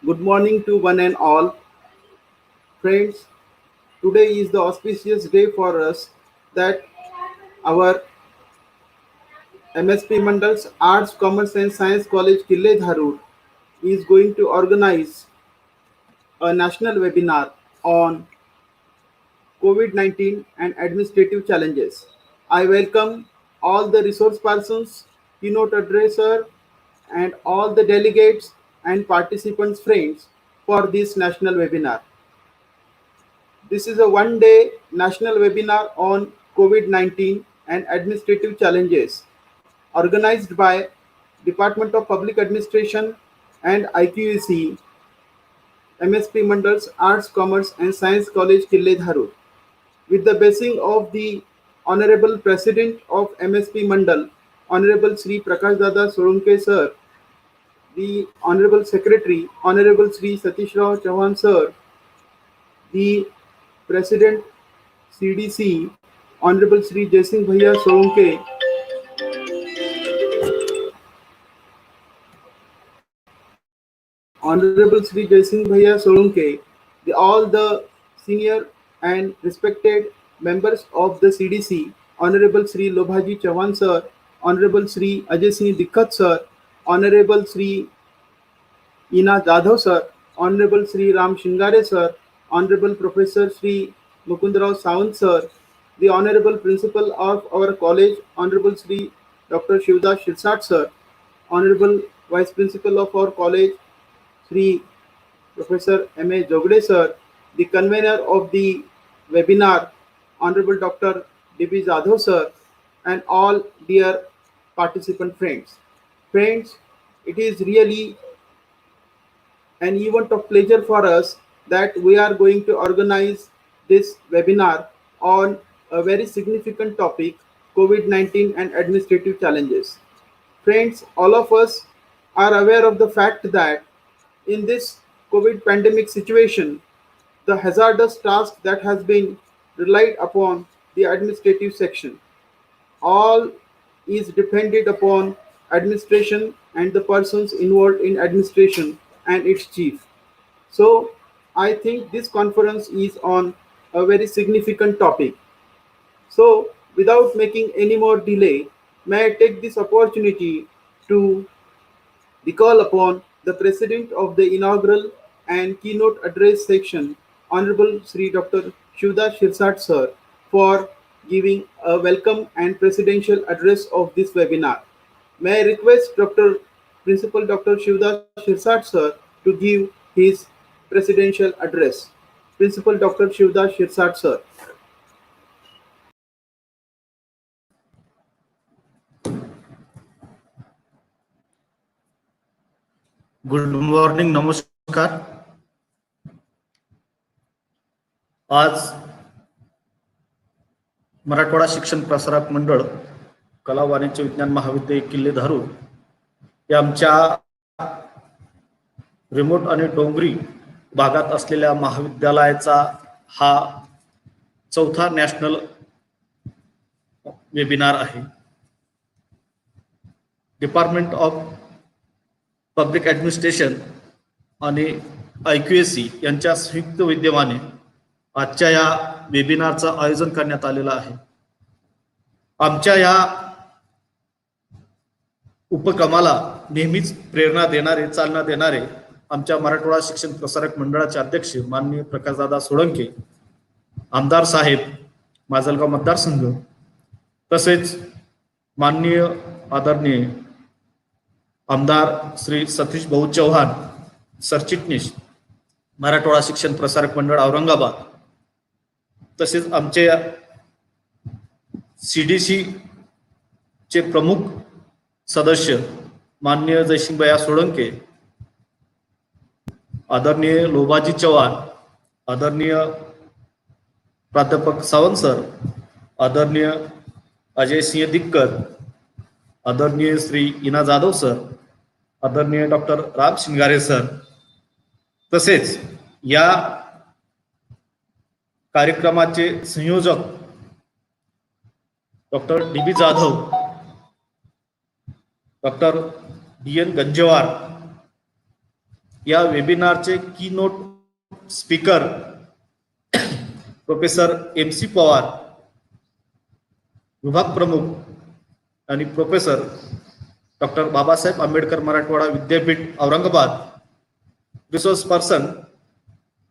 Good morning to one and all. Friends, today is the auspicious day for us that our MSP Mandal's Arts, Commerce and Science College Kille Dharur is going to organize a national webinar on COVID-19 and administrative challenges. I welcome all the resource persons, keynote addresser, and all the delegates and participants friends for this national webinar. This is a one-day national webinar on COVID-19 and administrative challenges organized by Department of Public Administration and IQAC, MSP Mandal's Arts, Commerce and Science College Kille Dharur. With the blessing of the Honorable President of MSP Mandal, Honorable Sri Prakash Dada Solanke Sir, the Honorable Secretary, Honorable Sri Satish Rao Chauhan Sir, the President CDC, Honorable Sri Jaising Bhaiya Solanke, Honorable Sri Jaising Bhaiya Solanke, all the senior and respected members of the CDC, Honorable Sri Lobhaji Chauhan Sir, Honorable Sri Ajay Singh Dikkat Sir, Honorable Sri Ina Jadhav Sir, Honorable Sri Ram Shingare Sir, Honorable Professor Sri Mukundarao Sawant Sir, the Honorable Principal of our college, Honorable Sri Dr. Shivdas Shirsat Sir, Honorable Vice Principal of our college, Sri Professor M.A. Jogde Sir, the convener of the webinar, Honorable Dr. D.B. Jadhav Sir, and all dear participant friends. Friends, it is really an event of pleasure for us that we are going to organize this webinar on a very significant topic, COVID-19 and administrative challenges. Friends, all of us are aware of the fact that in this COVID pandemic situation, the hazardous task that has been relied upon the administrative section all is dependent upon administration and the persons involved in administration and its chief. So I think this conference is on a very significant topic. So without making any more delay, may I take this opportunity to recall upon the President of the inaugural and keynote address section, Honorable Sri Dr. Shivdas Shirsat Sir, for giving a welcome and presidential address of this webinar. May I request Dr. Principal Dr. Shivdas Shirsat Sir to give his presidential address. Principal Dr. Shivdas Shirsat Sir. Good morning, नमस्कार. आज मराठवाडा शिक्षण प्रसारक मंडळ कला वाणिज्य विज्ञान महाविद्यालय किल्ले धारूर या आमच्या रिमोट आणि डोंगरी भागात असलेल्या महाविद्यालयाचा हा चौथा नॅशनल वेबिनार आहे. डिपार्टमेंट ऑफ पब्लिक ॲडमिनिस्ट्रेशन आणि IQAC यांच्या संयुक्त विद्यमाने आजच्या या वेबिनारचं आयोजन करण्यात आलेलं आहे. आमच्या या उपक्रमाला नेहमीच प्रेरणा देणारे, चालना देणारे आमच्या मराठवाडा शिक्षण प्रसारक मंडळाचे अध्यक्ष माननीय प्रकाशदादा सोळंके, आमदार साहेब माजलगाव मतदारसंघ, तसेच माननीय आदरणीय आमदार श्री सतीश भाऊ चव्हाण, सरचिटणीस मराठवाडा शिक्षण प्रसारक मंडळ औरंगाबाद, तसेच आमचे CDC चे प्रमुख सदस्य माननीय जयसिंगभैया सोळंके, आदरणीय लोभाजी चव्हाण, आदरणीय प्राध्यापक सावंत सर, आदरणीय अजय सिंह दिक्कत, आदरणीय श्री इना जाधव सर, आदरणीय डॉक्टर राम शिंगारे सर, तसेच या कार्यक्रमाचे संयोजक doctor DB Jadhav, doctor DN Ganjewar, या वेबिनारचे key note speaker professor M C Pawar, विभाग प्रमुख आणि प्रोफेसर डॉक्टर बाबासाहेब आंबेडकर मराठवाडा विद्यापीठ Aurangabad, resource person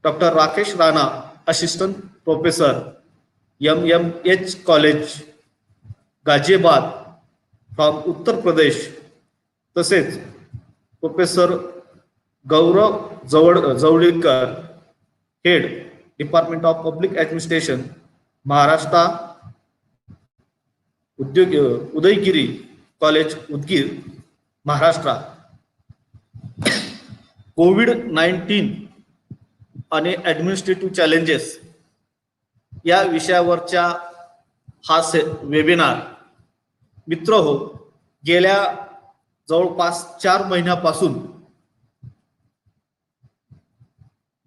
doctor Rakesh Rana, assistant professor MMH college Ghaziabad from Uttar Pradesh, तसेच professor Gaurav Jawalikar, head department of public administration, Maharashtra Udaygiri college, Udgir, Maharashtra. कोविड-19 आणि ॲडमिनिस्ट्रेटिव्ह चॅलेंजेस या विषयावरच्या हा वेबिनार मित्रहो गेल्या जवळपास 4 महिन्यापासून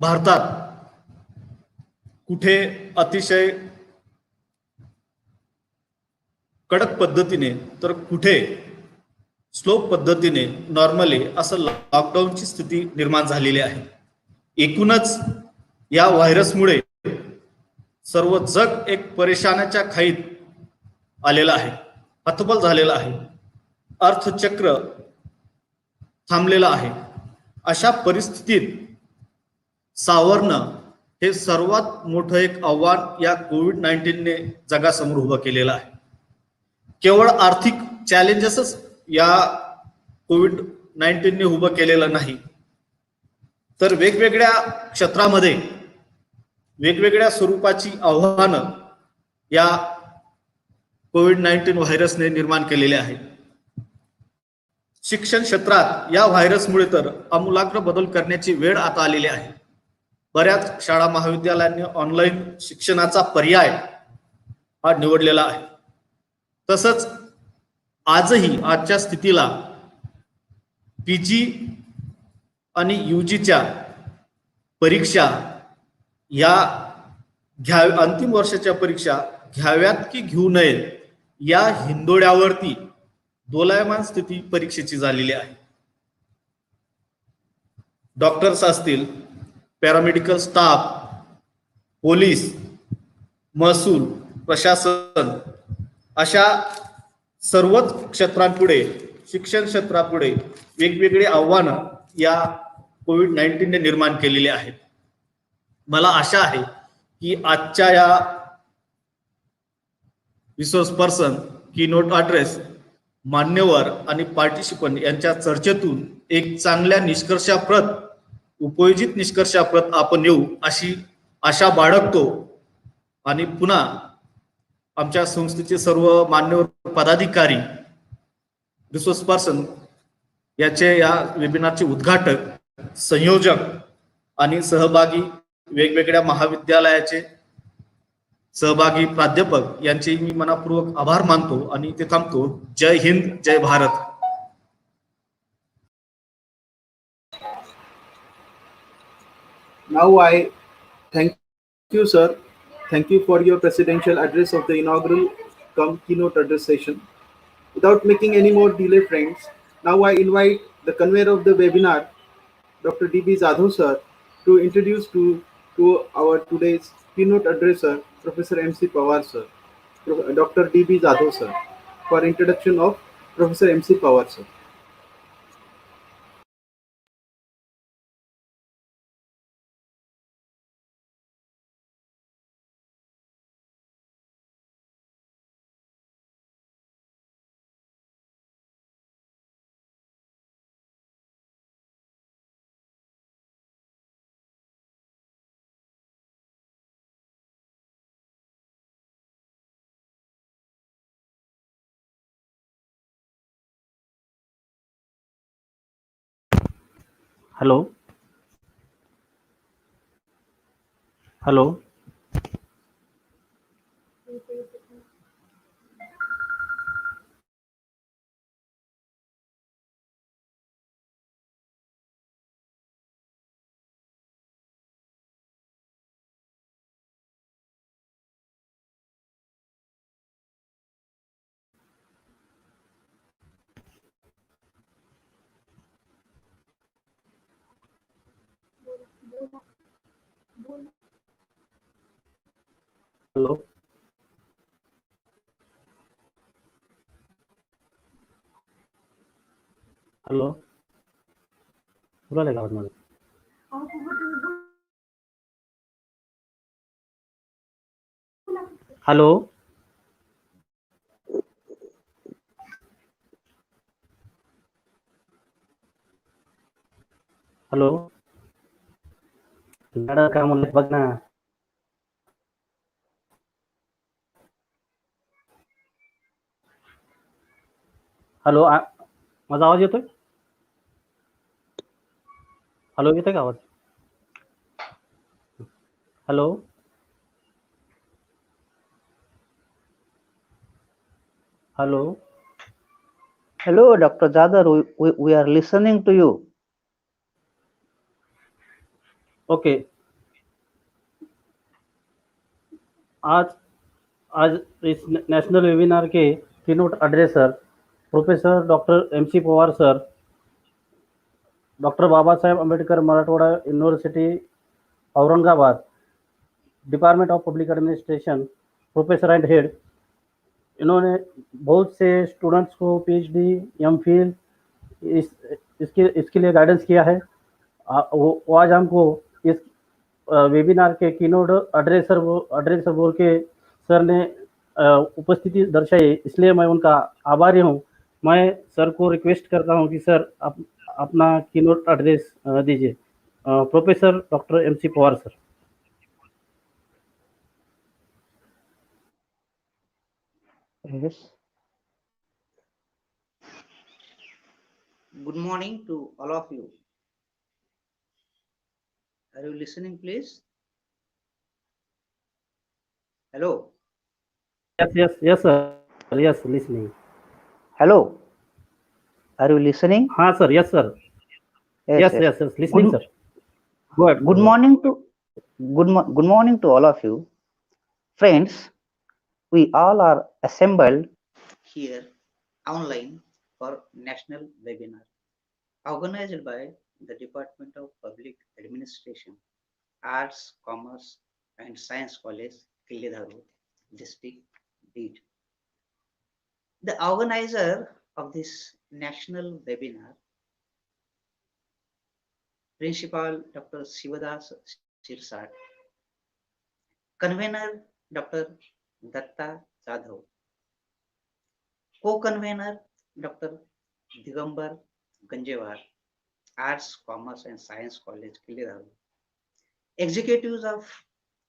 भारतात कुठे अतिशय कडक पद्धतीने तर कुठे स्लो पद्धतीने नॉर्मली असं लॉकडाऊनची स्थिती निर्माण झालेली आहे. एकूणच या व्हायरसमुळे सर्व जग एक परेशानाच्या खाईत आलेलं आहे, हतबल झालेलं आहे, अर्थचक्र थांबलेलं आहे. अशा परिस्थितीत सावरणं हे सर्वात मोठं एक आव्हान या कोविड-19ने जगासमोर उभं केलेलं आहे. केवळ आर्थिक चॅलेंजेसच या कोविड-19ने उभं केलेलं नाही, तर वेगवेगळ्या क्षेत्रामध्ये वेगवेगळ्या स्वरूपाची आव्हानं या कोविड-19 व्हायरसने निर्माण केलेले आहेत. शिक्षण क्षेत्रात या व्हायरसमुळे तर आमूलाग्र बदल करण्याची वेळ आता आलेली आहे. बऱ्याच शाळा महाविद्यालयांनी ऑनलाईन शिक्षणाचा पर्याय हा निवडलेला आहे. तसंच आजही आजच्या स्थितीला PG आणि UGच्या परीक्षा या अंतिम वर्षाच्या परीक्षा घ्याव्यात की घेऊ नयेत या हिंदोड्यावरती दोलायमान स्थिती परीक्षेची झालेली आहे. डॉक्टर्स असतील, पॅरामेडिकल स्टाफ, पोलीस, महसूल, प्रशासन अशा सर्वच क्षेत्रांपुढे, शिक्षण क्षेत्रापुढे वेगवेगळी आव्हानं या कोविड-19ने निर्माण केलेली आहेत. मला आशा आहे की आजच्या या रिसोर्स पर्सन, की नोट ॲड्रेस, मान्यवर आणि पार्टिसिपंट यांच्या चर्चेतून एक चांगल्या निष्कर्षाप्रत, उपयोजित निष्कर्षाप्रत आपण येऊ अशी आशा बाळगतो. आणि पुन्हा आमच्या संस्थेचे सर्व मान्यवर पदाधिकारी, रिसोर्स पर्सन याचे या वेबिनारचे उद्घाटक, संयोजक आणि सहभागी वेगवेगळ्या महाविद्यालयाचे सहभागी प्राध्यापक यांचे मी मनापूर्वक आभार मानतो आणि ते थांबतो. जय हिंद, जय Bharat. Now I thank you, sir. Thank you for your presidential address of the inaugural keynote address session. Without making any more delay, friends, now I invite the convener of the webinar, Dr. D.B. Jadhav, sir, to introduce to our today's keynote addresser, Professor M.C. Pawar, sir. Dr. D.B. Jadhav, sir, for introduction of Professor M.C. Pawar, sir. Hello. Hello. Hello hello बोलायला का आवाज माझा? Hello hello madam काय म्हणलं बघ ना. Hello माझा आवाज येतोय? हॅलो येतोय का आवाज? Hello hello Hello, Dr. Jadar. We are listening to you. Okay. आज आज इस नेशनल वेबिनार के keynote addresser professor doctor MC Pawar sir, doctor Baba Saheb Ambedkar Marathwada university Aurangabad, department of public administration, professor and head, इन्होंने बहुत से स्टूडेंट्स को PhD MPhil इसके लिए गाइडेंस किया है। वो आज हमको इस वेबिनार के कीनोट एड्रेसर बोल के सर ने उपस्थिति दर्शाई, इसलिए मैं उनका आभारी हूँ। मैं सर को रिक्वेस्ट करता हूँ कि सर आप अपना कीनोट एड्रेस दीजिए। Professor doctor MC Pawar sir. Yes. Good morning to all of you. Are you listening, please? Hello. Yes sir. Yes, listening. Hello. Are you listening? हाँ sir, yes sir. Yes, listening sir. Go ahead. Good morning to all of you. Friends, we all are assembled here online for national webinar organized by the Department of Public Administration, Arts, Commerce and Science College, Kilidharu, District Beat. The organizer of this national webinar, Principal Dr. Sivadas Sirsat, Convener Dr. Datta Jadhav, Co-Convener Dr. Digambar Ganjewar, Arts, Commerce and Science College, Kilidharu, Executives of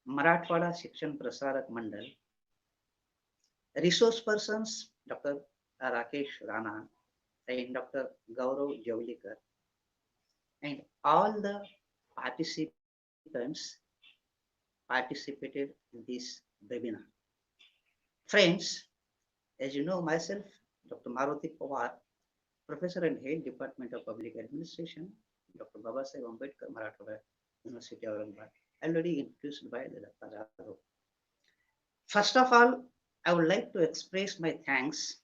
Marathwada Shikshan Prasarak Mandal, Resource persons Dr. Rakesh Rana and Dr. Gaurav Javlikar, and all the participants participated in this webinar. Friends, as you know, myself, Dr. Maruti Pawar, Professor and Head Department of Public Administration, Dr. Babasaheb Ambedkar Marathwada University Aurangabad, already introduced by the Dr. Jadhav. First of all, I would like to express my thanks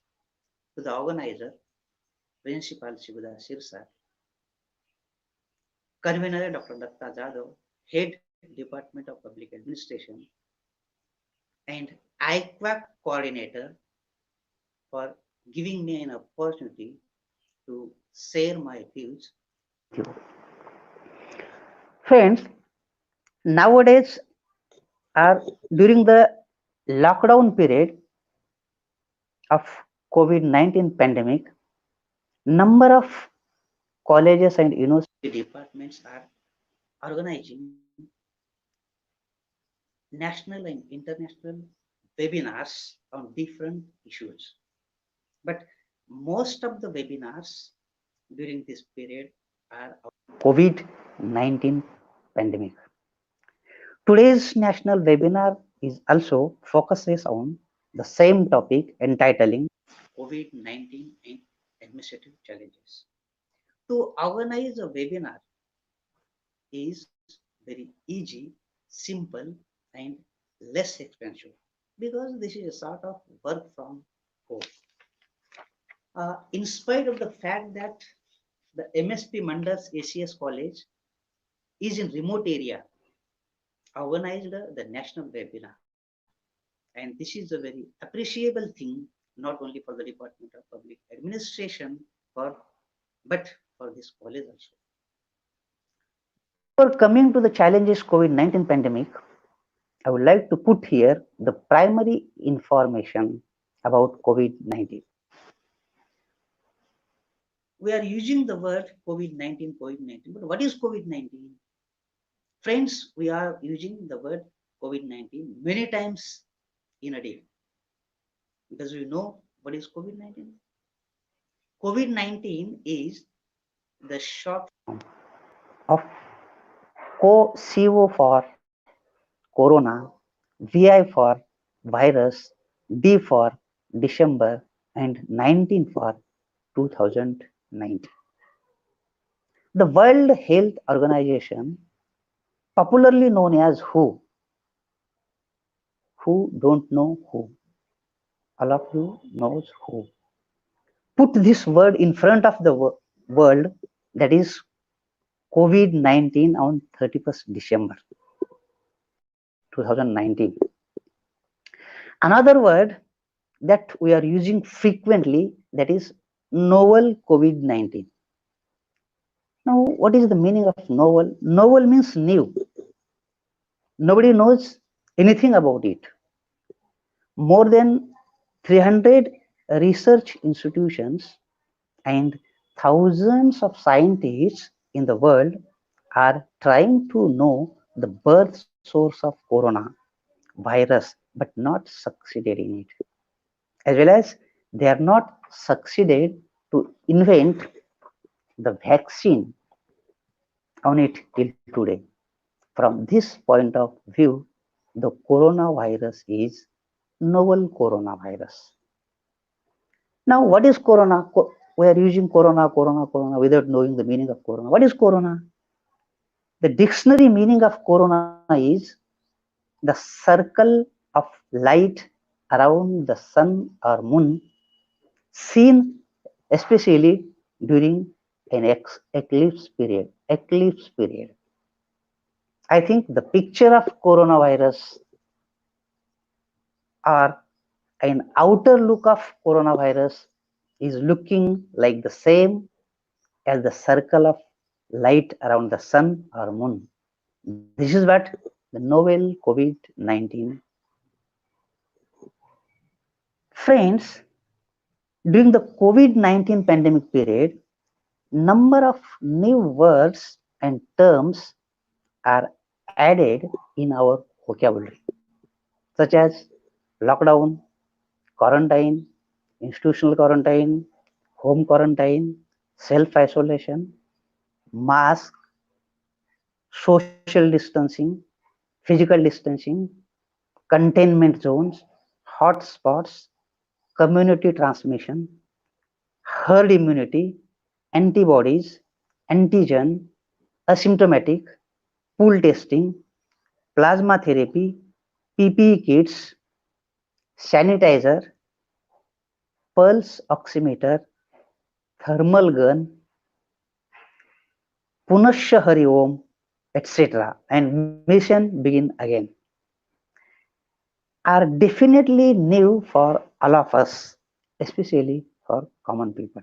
to the organizer, Principal Sivadas Sirsat, Convener Dr. Datta Jadhav, Head Department of Public Administration, and IQAC Coordinator for giving me an opportunity to share my views. Friends, nowadays during the lockdown period of COVID-19 pandemic, number of colleges and university departments are organizing national and international webinars on different issues. But most of the webinars during this period are COVID-19 pandemic. Today's national webinar is also focuses on the same topic entitling COVID-19 and administrative challenges. To organize a webinar is very easy, simple and less expensive because this is a sort of work from home. In spite of the fact that the MSP Mandals ACS College is in remote area organized the national webinar. And this is a very appreciable thing, not only for the Department of Public Administration, but for this college also. For coming to the challenges COVID-19 pandemic, I would like to put here the primary information about COVID-19. We are using the word COVID-19, but what is COVID-19? Friends, we are using the word COVID-19 many times in a day because we know what is COVID-19. COVID-19 is the short Of CO for corona, VI for virus, D for December, and 19 for 2019. The World Health Organization, popularly known as WHO, who don't know who, all of you knows who, put this word in front of the world, that is COVID-19, on 31st December 2019. Another word that we are using frequently, that is novel COVID-19. Now, what is the meaning of novel? Novel means new. Nobody knows anything about it. More than 300 research institutions and thousands of scientists in the world are trying to know the birth source of corona virus, but not succeeded in it. As well as they are not succeeded to invent the vaccine on it till today. From this point of view, the coronavirus is novel coronavirus. Now, what is corona? We are using corona without knowing the meaning of corona. What is corona? The dictionary meaning of corona is the circle of light around the sun or moon seen especially during an eclipse period. I think the picture of coronavirus or an outer look of coronavirus is looking like the same as the circle of light around the sun or moon. This is what the novel COVID-19. Friends, during the COVID-19 pandemic period, number of new words and terms are added in our vocabulary, such as lockdown, quarantine, institutional quarantine, home quarantine, self-isolation, mask, social distancing, physical distancing, containment zones, hotspots, community transmission, herd immunity, antibodies, antigen, asymptomatic, pool testing, plasma therapy, PPE kits, sanitizer, pulse oximeter, thermal gun, Punasya Hari Om, etc. and mission begin again are definitely new for all of us, especially for common people.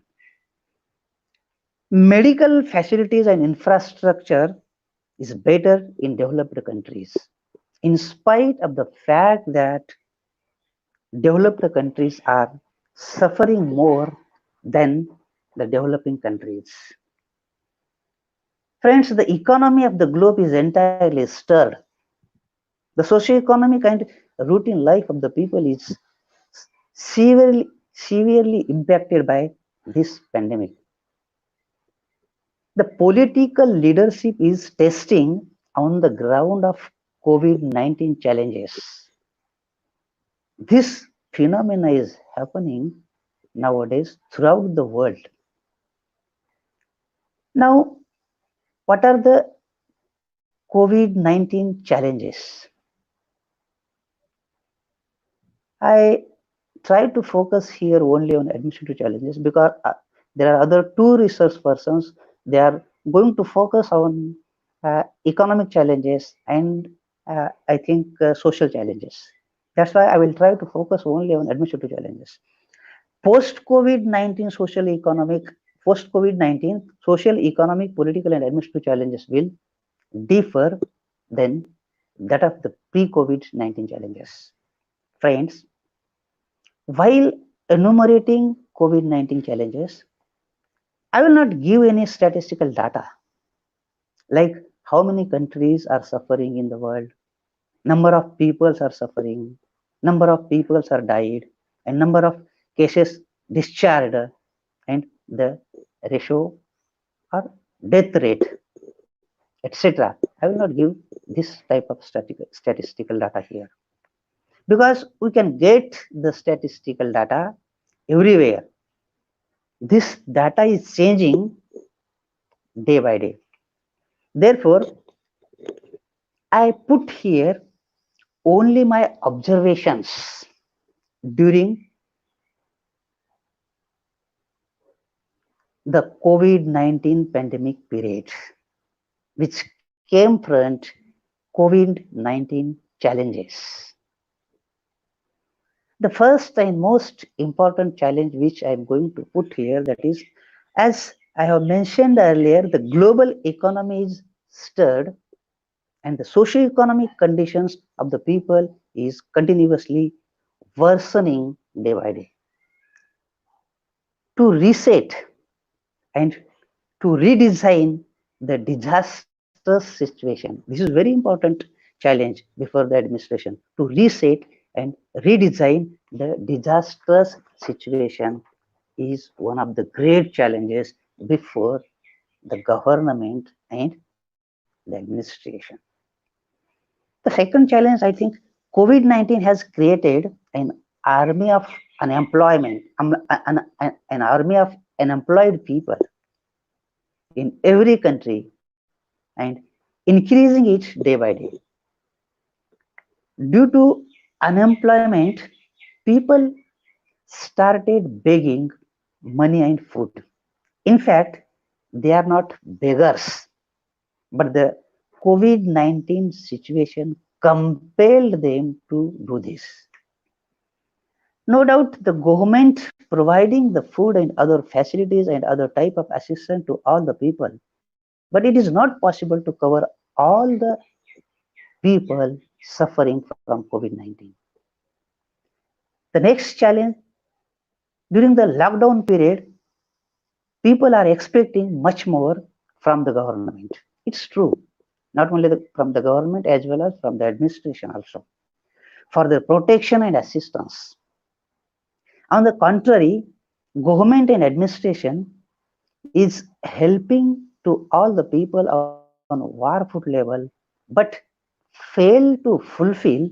Medical facilities and infrastructure is better in developed countries, in spite of the fact that developed countries are suffering more than the developing countries. Friends, the economy of the globe is entirely stirred. The socio-economic and routine life of the people is severely impacted by this pandemic. The political leadership is testing on the ground of COVID-19 challenges. This phenomena is happening nowadays throughout the world. Now, what are the COVID-19 challenges? I try to focus here only on administrative challenges because there are other two research persons. They are going to focus on economic challenges, and I think social challenges. That's why I will try to focus only on administrative challenges. Post-COVID-19 social, economic, political, and administrative challenges will differ than that of the pre-COVID-19 challenges. Friends, while enumerating COVID-19 challenges, I will not give any statistical data like how many countries are suffering in the world, number of people are suffering, number of people are died, and number of cases discharged, and the ratio or death rate, etc. I will not give this type of statistical data here because we can get the statistical data everywhere. This data is changing day by day. Therefore, I put here only my observations during the COVID-19 pandemic period, which came from COVID-19 challenges. The first and most important challenge which I am going to put here, that is, as I have mentioned earlier, the global economy is stirred and the socio-economic conditions of the people is continuously worsening day by day. To reset and to redesign the disastrous situation. This is very important challenge before the administration, to reset and redesign the disastrous situation is one of the great challenges before the government and the administration. The second challenge, I think, COVID-19 has created an army of unemployment, an army of unemployed people in every country and increasing it day by day. Due to unemployment, people started begging money and food. In fact, they are not beggars, but the COVID-19 situation compelled them to do this. No doubt the government providing the food and other facilities and other type of assistance to all the people, but it is not possible to cover all the people suffering from COVID-19. The next challenge, during the lockdown period, people are expecting much more from the government. It's true, not only from the government as well as from the administration also, for their protection and assistance. On the contrary, government and administration is helping to all the people on war food level, but fail to fulfill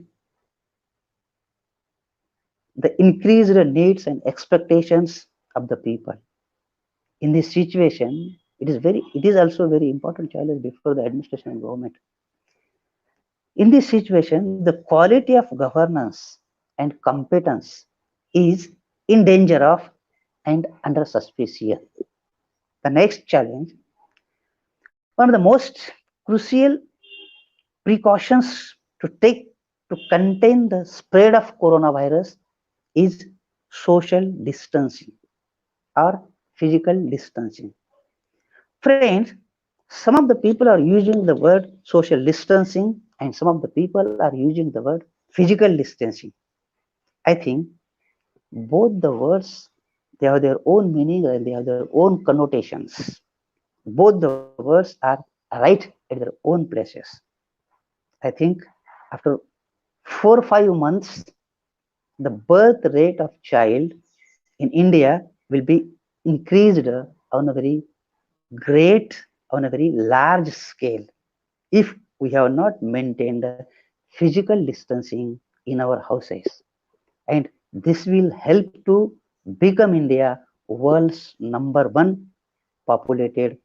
the increased needs and expectations of the people. In this situation, it is also a very important challenge before the administration and government. In this situation, the quality of governance and competence is in danger of and under suspicion. The next challenge, one of the most crucial precautions to take to contain the spread of coronavirus is social distancing or physical distancing. Friends, some of the people are using the word social distancing and some of the people are using the word physical distancing. I think both the words, they have their own meaning and they have their own connotations. Both the words are right at their own places. I think after 4 or 5 months, the birth rate of child in India will be increased on a very large scale if we have not maintained physical distancing in our houses. And this will help to become India world's #1 populated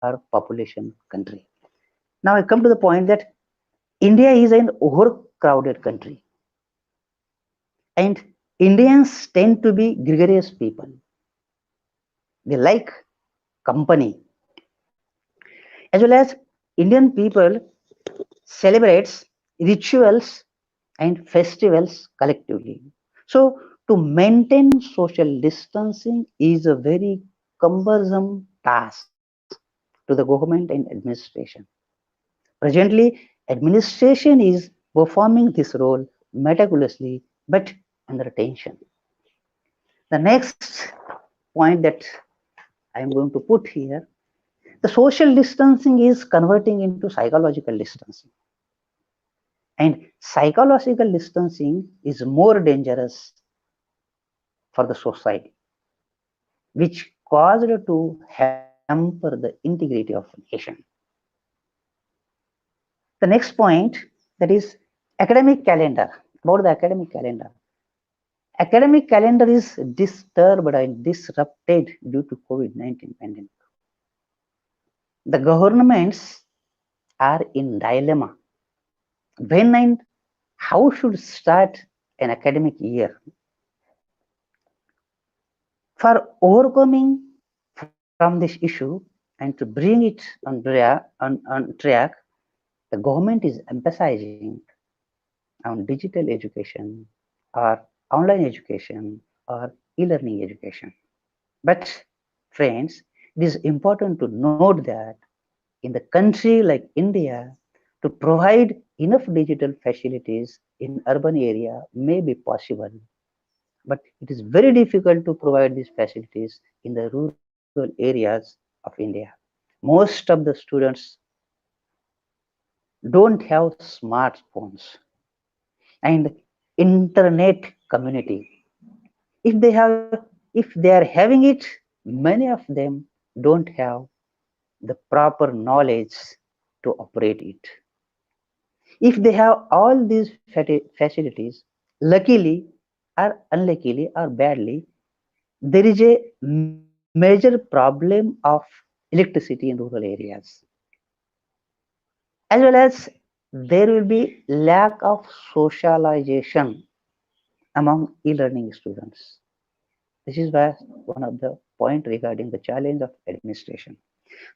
or population country. Now I come to the point that India is an overcrowded country and Indians tend to be gregarious people. They like company as well as Indian people celebrates rituals and festivals collectively. So to maintain social distancing is a very cumbersome task to the government and administration. Presently, administration is performing this role meticulously but under tension. The next point that I am going to put here, the social distancing is converting into psychological distancing. And psychological distancing is more dangerous for the society, which caused to hamper the integrity of a nation. The next point, that is academic calendar. About the academic calendar. Academic calendar is disturbed and disrupted due to COVID-19 pandemic. The governments are in dilemma. When and how should start an academic year? For overcoming from this issue and to bring it on track, the government is emphasizing on digital education or online education or e-learning education. But friends, it is important to note that in the country like India, to provide enough digital facilities in urban area may be possible, but it is very difficult to provide these facilities in the rural areas of India. Most of the students don't have smartphones and internet community. If they have, if they are having it, many of them don't have the proper knowledge to operate it. If they have all these facilities, luckily or unluckily or badly, there is a major problem of electricity in rural areas, as well as there will be lack of socialization among e-learning students. This is why one of the point regarding the challenge of administration.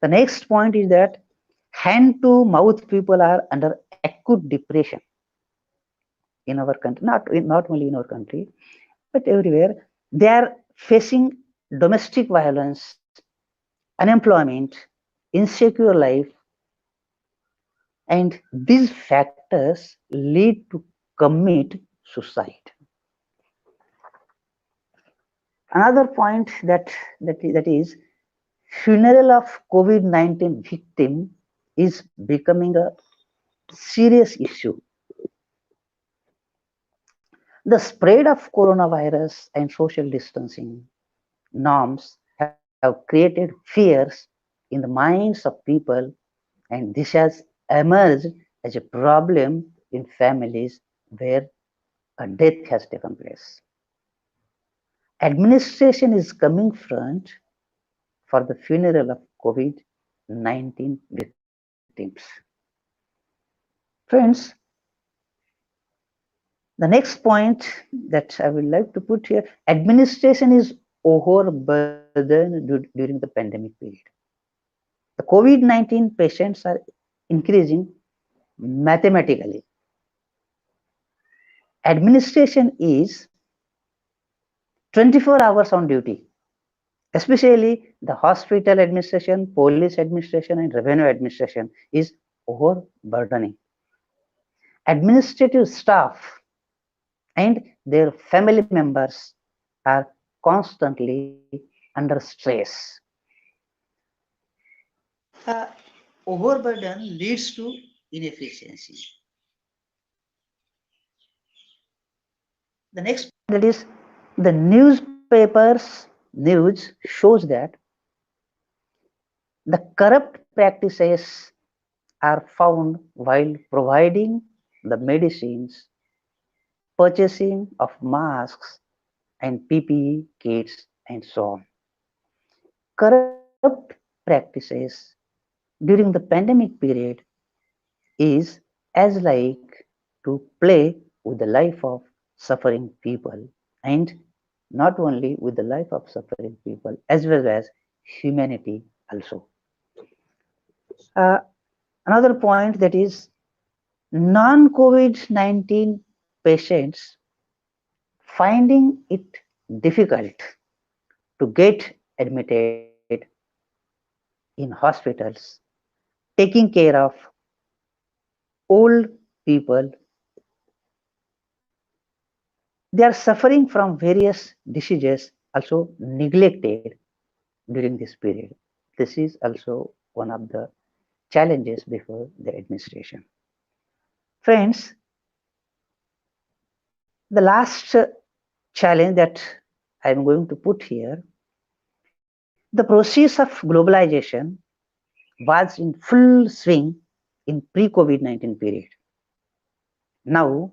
The next point is that hand to mouth people are under acute depression in our country, not only in our country, but everywhere. They are facing domestic violence, unemployment, insecure life, and these factors lead to commit suicide. Another point that is funeral of COVID-19 victim is becoming a serious issue. The spread of coronavirus and social distancing norms have created fears in the minds of people, and this has emerged as a problem in families where a death has taken place. Administration is coming front for the funeral of COVID-19 victims. Friends, the next point that I would like to put here, administration is overburdened during the pandemic period. The COVID-19 patients are increasing mathematically. Administration is 24 hours on duty, especially the hospital administration, police administration, and revenue administration is overburdening. Administrative staff and their family members are constantly under stress. Overburden leads to inefficiency. The next, That is, the newspapers news shows that the corrupt practices are found while providing the medicines, purchasing of masks and PPE kits, and so on. Corrupt practices during the pandemic period is as like to play with the life of suffering people, and not only with the life of suffering people as well as humanity also. Uh, Another point, that is non-COVID-19 patients finding it difficult to get admitted in hospitals, taking care of old people. They are suffering from various diseases, also neglected during this period. This is also one of the challenges before the administration. Friends, the last challenge that I am going to put here, the process of globalization was in full swing in pre-COVID-19 period. Now,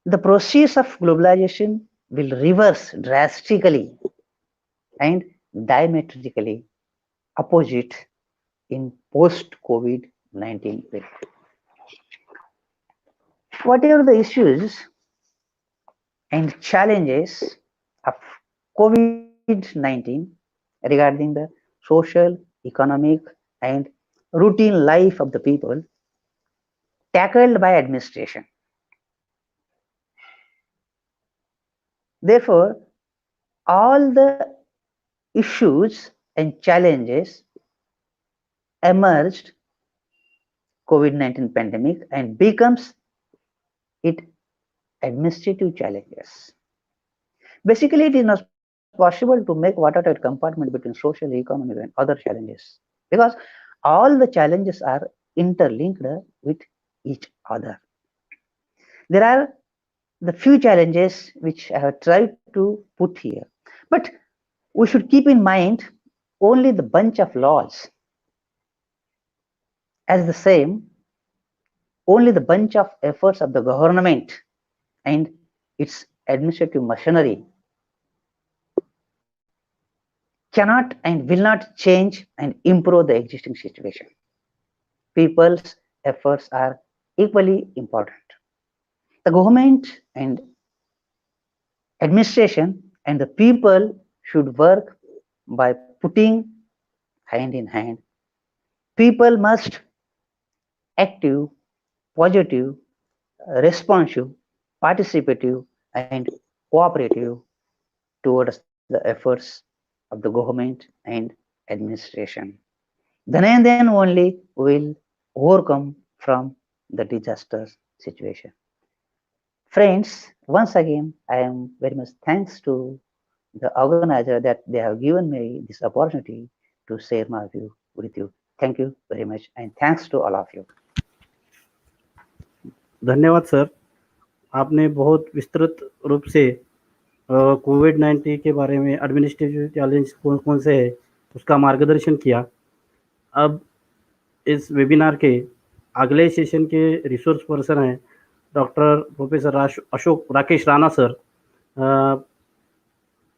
the process of globalization will reverse drastically and diametrically opposite in post-COVID-19 period. Whatever the issues and challenges of COVID-19 regarding the social, economic, and routine life of the people tackled by administration. Therefore, all the issues and challenges emerged COVID-19 pandemic and becomes it administrative challenges. Basically, it is not possible to make watertight compartment between social, economic, and other challenges, because all the challenges are interlinked with each other. There are the few challenges which I have tried to put here, but we should keep in mind only the bunch of laws as the same, only the bunch of efforts of the government and its administrative machinery cannot and will not change and improve the existing situation. People's efforts are equally important. The government and administration and the people should work by putting hand in hand. People must active, positive, responsive, participative, and cooperative towards the efforts of the government and administration. Then and then only we will overcome from the disaster situation. Friends, once again, I am very much thanks to the organizer that they have given me this opportunity to share my view with you. Thank you very much, and thanks to all of you. धन्यवाद sir, आपने बहुत विस्तृत रूप से कोविड-19 के बारे में administrative challenge कौन कौन से है उसका मार्गदर्शन किया। अब इस वेबिनार के अगले सेशन के रिसोर्स पर्सन हैं doctor professor Rakesh Rana sir,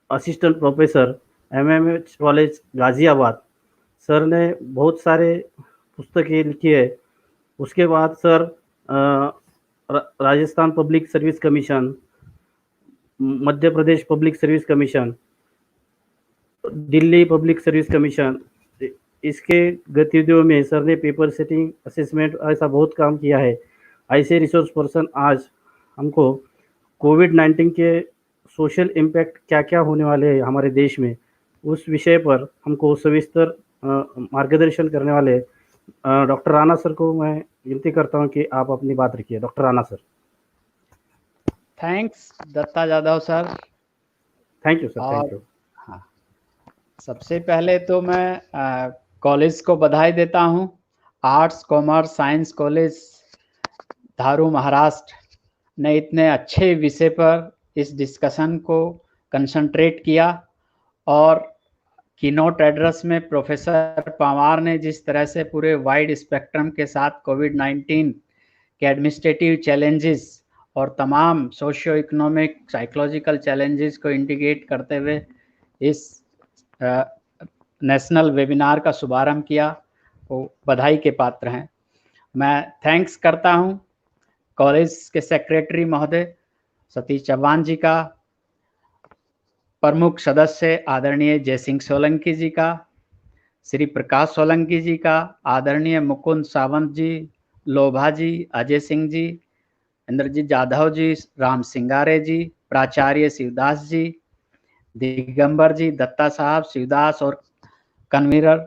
assistant professor M M H college Ghaziabad. Sir ने बहुत सारे पुस्तकें लिखी है। उसके बाद sir Rajasthan public service commission, Madhya Pradesh public service commission, Delhi public service commission, इसके गतिविधियों में सर ने पेपर सेटिंग, असेसमेंट, ऐसा बहुत काम किया है। ऐसे रिसोर्स पर्सन आज हमको कोविड-19 के सोशल इम्पैक्ट क्या क्या होने वाले हैं हमारे देश में, उस विषय पर हमको सविस्तर मार्गदर्शन करने वाले डॉक्टर राणा सर को मैं विनती करता हूं कि आप अपनी बात रखिए। Doctor Rana sir. Thanks Datta Jadhav sir. Thank you sir. Thank you. हाँ, सबसे पहले तो मैं कॉलेज को बधाई देता हूं। Arts commerce science college Dharu Maharashtra ने इतने अच्छे विषय पर इस डिस्कशन को कंसंट्रेट किया, और कीनोट एड्रेस में प्रोफेसर पंवार ने जिस तरह से पूरे वाइड स्पेक्ट्रम के साथ कोविड-19 के एडमिनिस्ट्रेटिव चैलेंजेस और तमाम सोशियो इकोनॉमिक साइकोलॉजिकल चैलेंजेस को इंडिकेट करते हुए इस नेशनल वेबिनार का शुभारंभ किया, वो बधाई के पात्र हैं। मैं थैंक्स करता हूं कॉलेज के सेक्रेटरी महोदय सतीश चौहान जी का, प्रमुख सदस्य आदरणीय जयसिंह सोलंकी जी का, श्री प्रकाश सोलंकी जी का, आदरणीय मुकुंद सावंत जी, लोभा जी, अजय सिंह जी, इंद्रजीत जाधव जी, राम सिंगारे जी, प्राचार्य शिवदास जी, दिगंबर जी, दत्ता साहब, शिवदास और कन्वीनर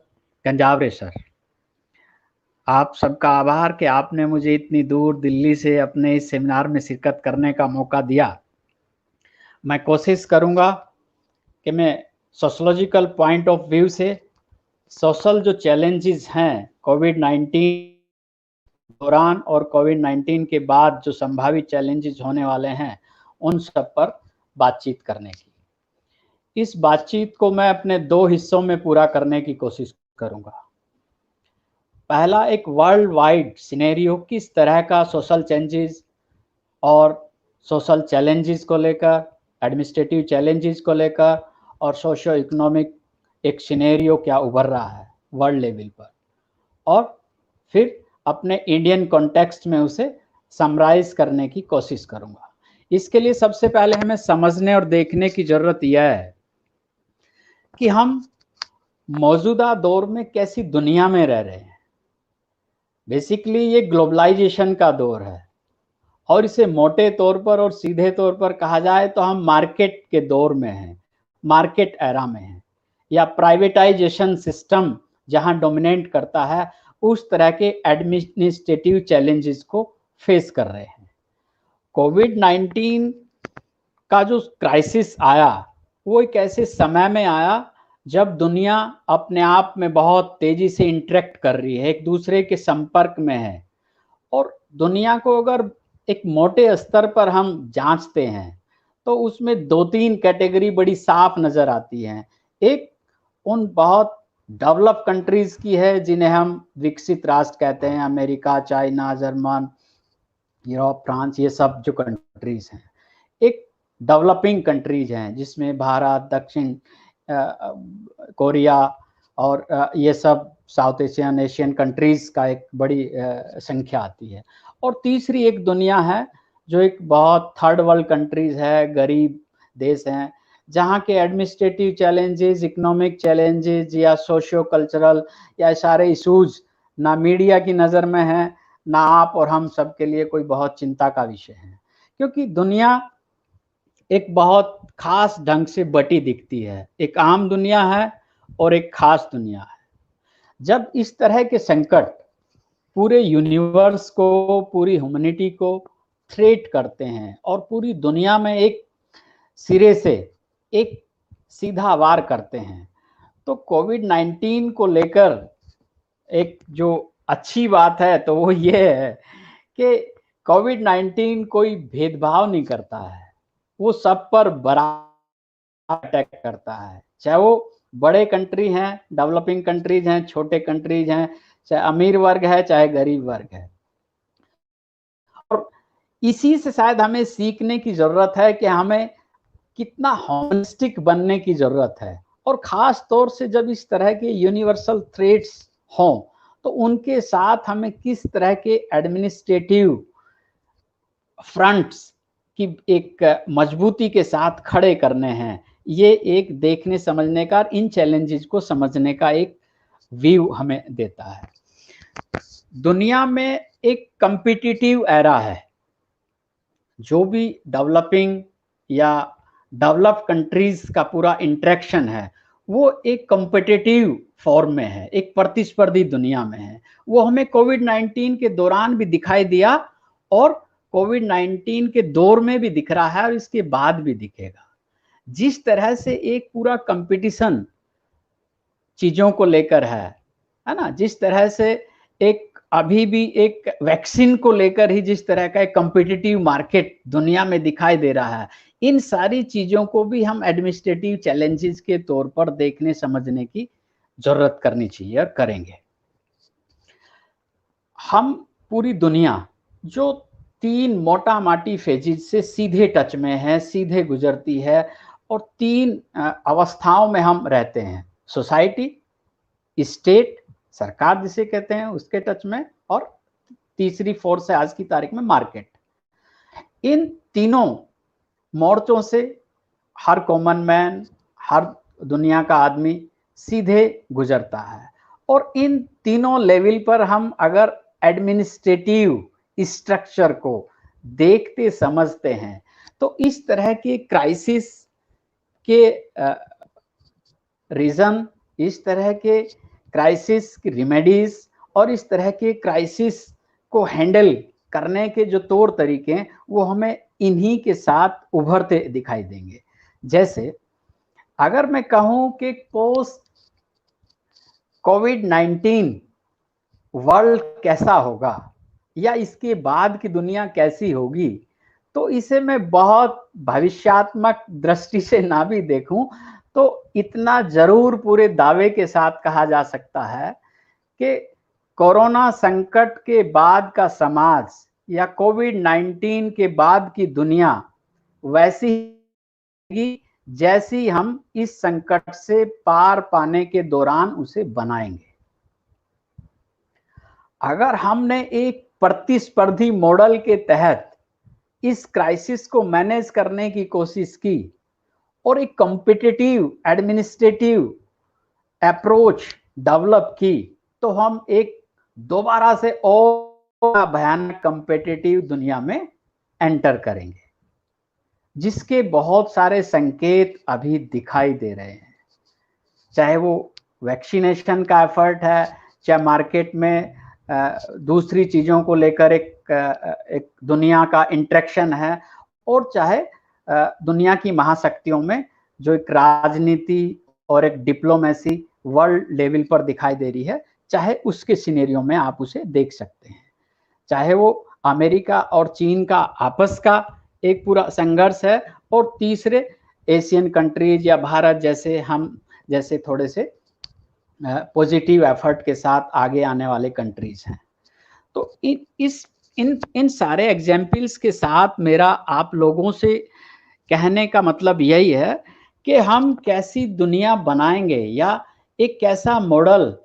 गंजावरे सर, आप सबका आभार कि आपने मुझे इतनी दूर दिल्ली से अपने इस सेमिनार में शिरकत करने का मौका दिया। मैं कोशिश करूंगा कि मैं सोशोलॉजिकल पॉइंट ऑफ व्यू से सोशल जो चैलेंजेस हैं कोविड-19 दौरान और कोविड-19 के बाद जो संभावित चैलेंजेस होने वाले हैं उन सब पर बातचीत करने की। इस बातचीत को मैं अपने 2 हिस्सों में पूरा करने की कोशिश करूंगा। पहला, एक वर्ल्ड वाइड सिनेरियो, किस तरह का सोशल चेंजेस और सोशल चैलेंजेस को लेकर, एडमिनिस्ट्रेटिव चैलेंजेस को लेकर और सोशो इकोनॉमिक एक सिनेरियो क्या उभर रहा है वर्ल्ड लेवल पर, और फिर अपने इंडियन कॉन्टेक्स्ट में उसे समराइज करने की कोशिश करूंगा। इसके लिए सबसे पहले हमें समझने और देखने की जरूरत यह है कि हम मौजूदा दौर में कैसी दुनिया में रह रहे हैं। बेसिकली ये ग्लोबलाइजेशन का दौर है और इसे मोटे तौर पर और सीधे तौर पर कहा जाए तो हम मार्केट के दौर में हैं, मार्केट एरा में हैं, या प्राइवेटाइजेशन सिस्टम जहां डोमिनेट करता है उस तरह के एडमिनिस्ट्रेटिव चैलेंजेस को फेस कर रहे हैं। कोविड-19 का जो क्राइसिस आया वो एक ऐसे समय में आया जब दुनिया अपने आप में बहुत तेजी से इंटरेक्ट कर रही है, एक दूसरे के संपर्क में है, और दुनिया को अगर एक मोटे स्तर पर हम जांचते हैं तो उसमें 2-3 कैटेगरी बड़ी साफ नजर आती हैं। एक उन बहुत डेवलप कंट्रीज की है जिन्हें हम विकसित राष्ट्र कहते हैं, America, China, German, Europe, France, ये सब जो कंट्रीज हैं। एक डेवलपिंग कंट्रीज हैं जिसमें भारत, दक्षिण कोरिया और ये सब साउथ एशियन कंट्रीज का एक बड़ी संख्या आती है। और तीसरी एक दुनिया है जो एक बहुत थर्ड वर्ल्ड कंट्रीज है, गरीब देश हैं, जहाँ के एडमिनिस्ट्रेटिव चैलेंजेस, इकोनॉमिक चैलेंजेस या सोशियो कल्चरल या सारे इशूज ना मीडिया की नज़र में है, ना आप और हम सब के लिए कोई बहुत चिंता का विषय है, क्योंकि दुनिया एक बहुत खास ढंग से बटी दिखती है। एक आम दुनिया है और एक खास दुनिया है। जब इस तरह के संकट पूरे यूनिवर्स को, पूरी ह्यूमैनिटी को थ्रेट करते हैं और पूरी दुनिया में एक सिरे से एक सीधा वार करते हैं, तो कोविड-19 को लेकर एक जो अच्छी बात है तो वो ये है कि कोविड-19 कोई भेदभाव नहीं करता है, वो सब पर बराबर अटैक करता है, चाहे वो बड़े कंट्री हैं, डेवलपिंग कंट्रीज हैं, छोटे कंट्रीज हैं, चाहे अमीर वर्ग है चाहे गरीब वर्ग है। और इसी से शायद हमें सीखने की जरूरत है कि हमें कितना हॉनेस्टिक बनने की जरूरत है, और खास तौर से जब इस तरह के यूनिवर्सल थ्रेट्स हों तो उनके साथ हमें किस तरह के एडमिनिस्ट्रेटिव फ्रंट्स की एक मजबूती के साथ खड़े करने हैं। ये एक देखने समझने का, इन चैलेंजेस को समझने का एक व्यू हमें देता है। दुनिया में एक कॉम्पिटिटिव एरा है। जो भी डेवलपिंग या डेवलप कंट्रीज का पूरा इंटरेक्शन है वो एक कॉम्पिटिटिव फॉर्म में है, एक प्रतिस्पर्धी दुनिया में है। वो हमें कोविड-19 के दौरान भी दिखाई दिया और कोविड-19 के दौर में भी दिख रहा है और इसके बाद भी दिखेगा। जिस तरह से एक पूरा कंपटीशन चीजों को लेकर है ना, जिस तरह से एक अभी भी एक वैक्सीन को लेकर ही जिस तरह का एक कॉम्पिटिटिव मार्केट दुनिया में दिखाई दे रहा है, इन सारी चीजों को भी हम एडमिनिस्ट्रेटिव चैलेंजेस के तौर पर देखने समझने की जरूरत करनी चाहिए और करेंगे। हम पूरी दुनिया जो 3 मोटा माटी फेजेस से सीधे टच में है, सीधे गुजरती है, और 3 अवस्थाओं में हम रहते हैं, सोसाइटी, स्टेट, सरकार जिसे कहते हैं उसके टच में, और तीसरी फोर्स है आज की तारीख में मार्केट। इन तीनों मोर्चों से हर कॉमन मैन, हर दुनिया का आदमी सीधे गुजरता है। और इन तीनों लेवल पर हम अगर एडमिनिस्ट्रेटिव स्ट्रक्चर को देखते समझते हैं तो इस तरह के क्राइसिस के रीजन, इस तरह के क्राइसिस की रेमेडीज और इस तरह के क्राइसिस को हैंडल करने के जो तौर तरीके हैं वो हमें इन्हीं के साथ उभरते दिखाई देंगे। जैसे अगर मैं कहूं कि पोस्ट कोविड-19 वर्ल्ड कैसा होगा या इसके बाद की दुनिया कैसी होगी, तो इसे मैं बहुत भविष्यात्मक दृष्टि से ना भी देखूं तो इतना जरूर पूरे दावे के साथ कहा जा सकता है कि कोरोना संकट के बाद का समाज या कोविड-19 के बाद की दुनिया वैसी ही जैसी हम इस संकट से पार पाने के दौरान उसे बनाएंगे। अगर हमने एक प्रतिस्पर्धी मॉडल के तहत इस क्राइसिस को मैनेज करने की कोशिश की और एक कॉम्पिटिटिव एडमिनिस्ट्रेटिव अप्रोच डेवलप की तो हम एक दोबारा से और भयानक कॉम्पिटिटिव दुनिया में एंटर करेंगे, जिसके बहुत सारे संकेत अभी दिखाई दे रहे हैं। चाहे वो वैक्सीनेशन का एफर्ट है, चाहे मार्केट में दूसरी चीजों को लेकर एक दुनिया का इंटरेक्शन है, और चाहे दुनिया की महाशक्तियों में जो एक राजनीति और एक डिप्लोमेसी वर्ल्ड लेवल पर दिखाई दे रही है, चाहे उसके सिनेरियो में आप उसे देख सकते हैं। चाहे वो अमेरिका और चीन का आपस का एक पूरा संघर्ष है, और तीसरे एशियन कंट्रीज या भारत जैसे हम जैसे थोड़े से पॉजिटिव एफर्ट के साथ आगे आने वाले कंट्रीज हैं। तो इन सारे एग्जाम्पल्स के साथ मेरा आप लोगों से कहने का मतलब यही है कि हम कैसी दुनिया बनाएंगे या एक कैसा मॉडल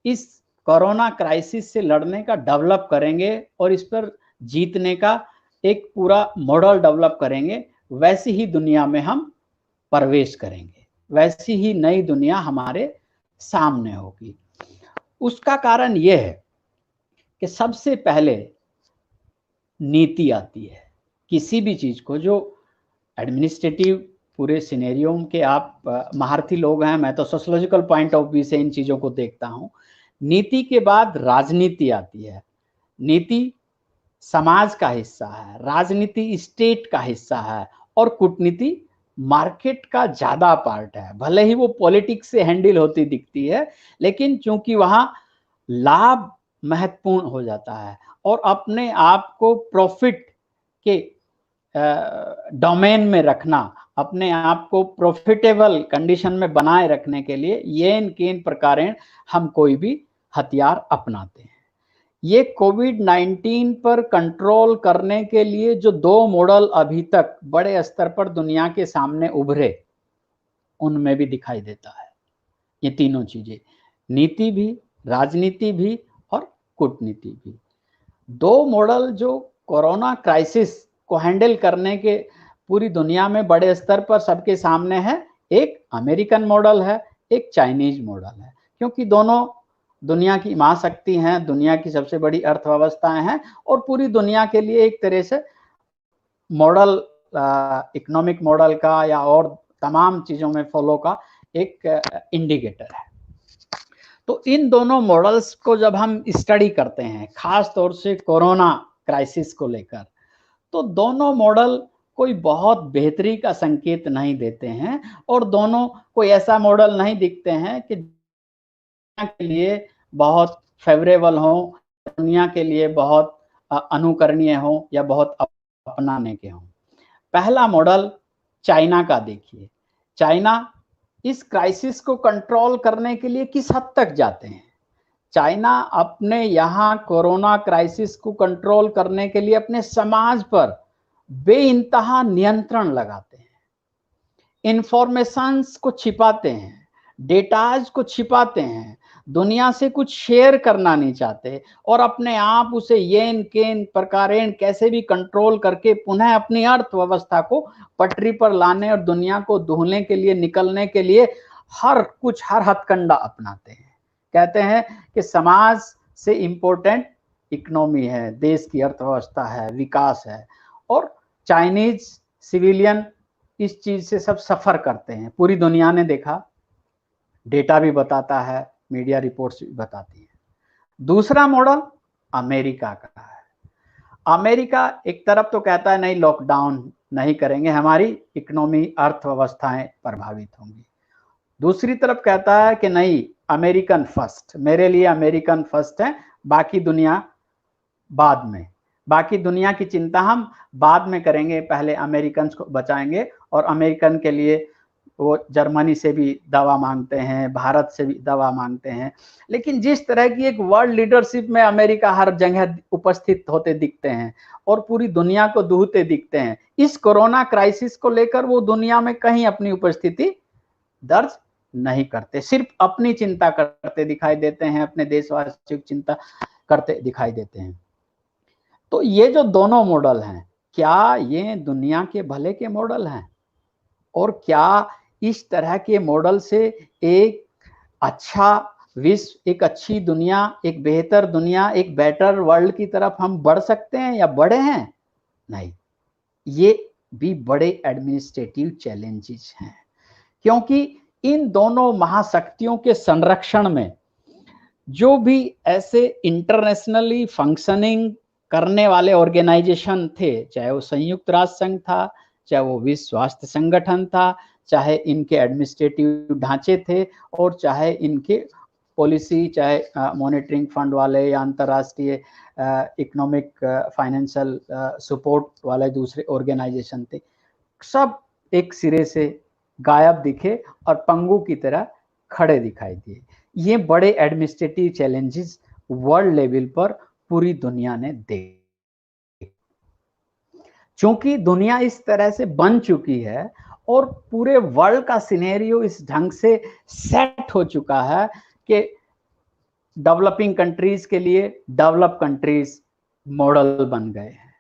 इस कोरोना क्राइसिस से लड़ने का डेवलप करेंगे और इस पर जीतने का एक पूरा मॉडल डेवलप करेंगे, वैसी ही दुनिया में हम प्रवेश करेंगे, वैसी ही नई दुनिया हमारे सामने होगी। उसका कारण यह है कि सबसे पहले नीति आती है। किसी भी चीज को जो एडमिनिस्ट्रेटिव पूरे सिनेरियो के आप महारथी लोग हैं, मैं तो सोशोलॉजिकल पॉइंट ऑफ व्यू से इन चीजों को देखता हूं। नीति के बाद राजनीति आती है। नीति समाज का हिस्सा है, राजनीति स्टेट का हिस्सा है, और कूटनीति मार्केट का ज्यादा पार्ट है। भले ही वो पॉलिटिक्स से हैंडल होती दिखती है, लेकिन चूंकि वहां लाभ महत्वपूर्ण हो जाता है और अपने आप को प्रॉफिट के डोमेन में रखना, अपने आप को प्रॉफिटेबल कंडीशन में बनाए रखने के लिए येन केन प्रकारेण हम कोई भी हथियार अपनाते हैं। ये कोविड-19 पर कंट्रोल करने के लिए जो दो मॉडल अभी तक बड़े स्तर पर दुनिया के सामने उभरे, उनमें भी दिखाई देता है ये तीनों चीजें, नीति भी, राजनीति भी और कूटनीति भी। दो मॉडल जो कोरोना क्राइसिस को हैंडल करने के पूरी दुनिया में बड़े स्तर पर सबके सामने है, एक अमेरिकन मॉडल है, एक चाइनीज मॉडल है, क्योंकि दोनों दुनिया की महाशक्ति हैं, दुनिया की सबसे बड़ी अर्थव्यवस्थाएं हैं, और पूरी दुनिया के लिए एक तरह से मॉडल, इकोनॉमिक मॉडल का या और तमाम चीजों में फॉलो का एक इंडिकेटर है। तो इन दोनों मॉडल्स को जब हम स्टडी करते हैं, खास तौर से कोरोना क्राइसिस को लेकर, तो दोनों मॉडल कोई बहुत बेहतरी का संकेत नहीं देते हैं, और दोनों कोई ऐसा मॉडल नहीं दिखते हैं कि के लिए बहुत फेवरेबल हो, दुनिया के लिए बहुत अनुकरणीय हो या बहुत अपनाने के हों। पहला मॉडल चाइना का देखिए। चाइना इस क्राइसिस को कंट्रोल करने के लिए किस हद तक जाते हैं। चाइना अपने यहाँ कोरोना क्राइसिस को कंट्रोल करने के लिए अपने समाज पर बेइंतहा नियंत्रण लगाते हैं, इंफॉर्मेशंस को छिपाते हैं, डेटाज को छिपाते हैं, दुनिया से कुछ शेयर करना नहीं चाहते, और अपने आप उसे येन केन प्रकारेण कैसे भी कंट्रोल करके पुनः अपनी अर्थव्यवस्था को पटरी पर लाने और दुनिया को धुलने के लिए, निकलने के लिए हर हथकंडा अपनाते हैं। कहते हैं कि समाज से इम्पोर्टेंट इकोनॉमी है, देश की अर्थव्यवस्था है, विकास है, और चाइनीज सिविलियन इस चीज से सब सफर करते हैं। पूरी दुनिया ने देखा, डेटा भी बताता है, मीडिया रिपोर्ट्स भी बताती है। दूसरा मॉडल अमेरिका का है। अमेरिका एक तरफ तो कहता है नहीं, लॉकडाउन नहीं करेंगे, हमारी इकोनॉमी अर्थव्यवस्थाएं प्रभावित होंगी। दूसरी तरफ कहता है कि नहीं, अमेरिकन फर्स्ट, मेरे लिए अमेरिकन फर्स्ट है, बाकी दुनिया बाद में, बाकी दुनिया की चिंता हम बाद में करेंगे, पहले अमेरिकन को बचाएंगे। और अमेरिकन के लिए वो जर्मनी से भी दवा मांगते हैं, भारत से भी दवा मांगते हैं। लेकिन जिस तरह की एक वर्ल्ड लीडरशिप में अमेरिका हर जगह उपस्थित होते दिखते हैं और पूरी दुनिया को दूहते दिखते हैं, इस कोरोना क्राइसिस को लेकर वो दुनिया में कहीं अपनी उपस्थिति दर्ज नहीं करते, सिर्फ अपनी चिंता करते दिखाई देते हैं, अपने देशवासियों की चिंता करते दिखाई देते हैं। तो ये जो दोनों मॉडल हैं, क्या ये दुनिया के भले के मॉडल हैं? और क्या इस तरह के मॉडल से एक अच्छा विश्व, एक अच्छी दुनिया, एक बेहतर दुनिया, एक बेटर वर्ल्ड की तरफ हम बढ़ सकते हैं या बढ़े हैं? नहीं, ये भी बड़े एडमिनिस्ट्रेटिव चैलेंजेस हैं, क्योंकि इन दोनों महाशक्तियों के संरक्षण में जो भी ऐसे इंटरनेशनली फंक्शनिंग करने वाले ऑर्गेनाइजेशन थे, चाहे वो संयुक्त राष्ट्र संघ था, चाहे वो विश्व स्वास्थ्य संगठन था, चाहे इनके एडमिनिस्ट्रेटिव ढांचे थे, और चाहे इनके पॉलिसी, चाहे मॉनिटरिंग फंड वाले या अंतर्राष्ट्रीय इकोनॉमिक फाइनेंशियल सपोर्ट वाले दूसरे ऑर्गेनाइजेशन थे, सब एक सिरे से गायब दिखे और पंगु की तरह खड़े दिखाई दिए। ये बड़े एडमिनिस्ट्रेटिव चैलेंजेस वर्ल्ड लेवल पर पूरी दुनिया ने देखे। चूंकि दुनिया इस तरह से बन चुकी है और पूरे वर्ल्ड का सिनेरियो इस ढंग से सेट हो चुका है कि डेवलपिंग कंट्रीज के लिए डेवलप कंट्रीज मॉडल बन गए हैं,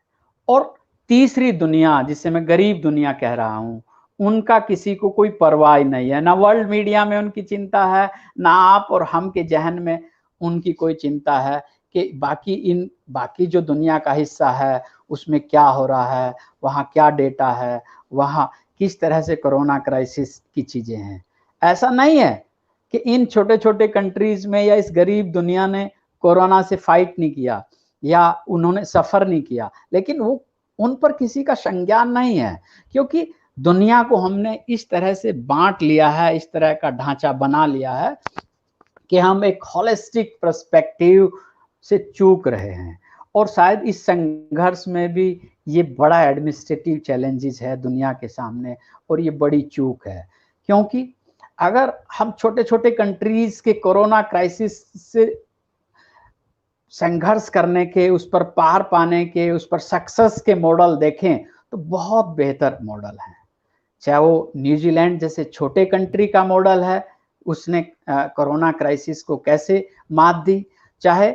और तीसरी दुनिया, जिसे मैं गरीब दुनिया कह रहा हूं, उनका किसी को कोई परवाह नहीं है। ना वर्ल्ड मीडिया में उनकी चिंता है, ना आप और हम के जहन में उनकी कोई चिंता है कि बाकी जो दुनिया का हिस्सा है उसमें क्या हो रहा है, वहाँ क्या डेटा है, वहाँ किस तरह से कोरोना क्राइसिस की चीजें हैं। ऐसा नहीं है कि इन छोटे छोटे कंट्रीज में या इस गरीब दुनिया ने कोरोना से फाइट नहीं किया या उन्होंने सफर नहीं किया, लेकिन वो उन पर किसी का संज्ञान नहीं है, क्योंकि दुनिया को हमने इस तरह से बांट लिया है, इस तरह का ढांचा बना लिया है कि हम एक होलिस्टिक पर्सपेक्टिव से चूक रहे हैं। और शायद इस संघर्ष में भी ये बड़ा एडमिनिस्ट्रेटिव चैलेंजेस है दुनिया के सामने, और ये बड़ी चूक है, क्योंकि अगर हम छोटे छोटे कंट्रीज के कोरोना क्राइसिस से संघर्ष करने के, उस पर पार पाने के, उस पर सक्सेस के मॉडल देखें तो बहुत बेहतर मॉडल है। चाहे वो न्यूजीलैंड जैसे छोटे कंट्री का मॉडल है, उसने कोरोना क्राइसिस को कैसे मात दी, चाहे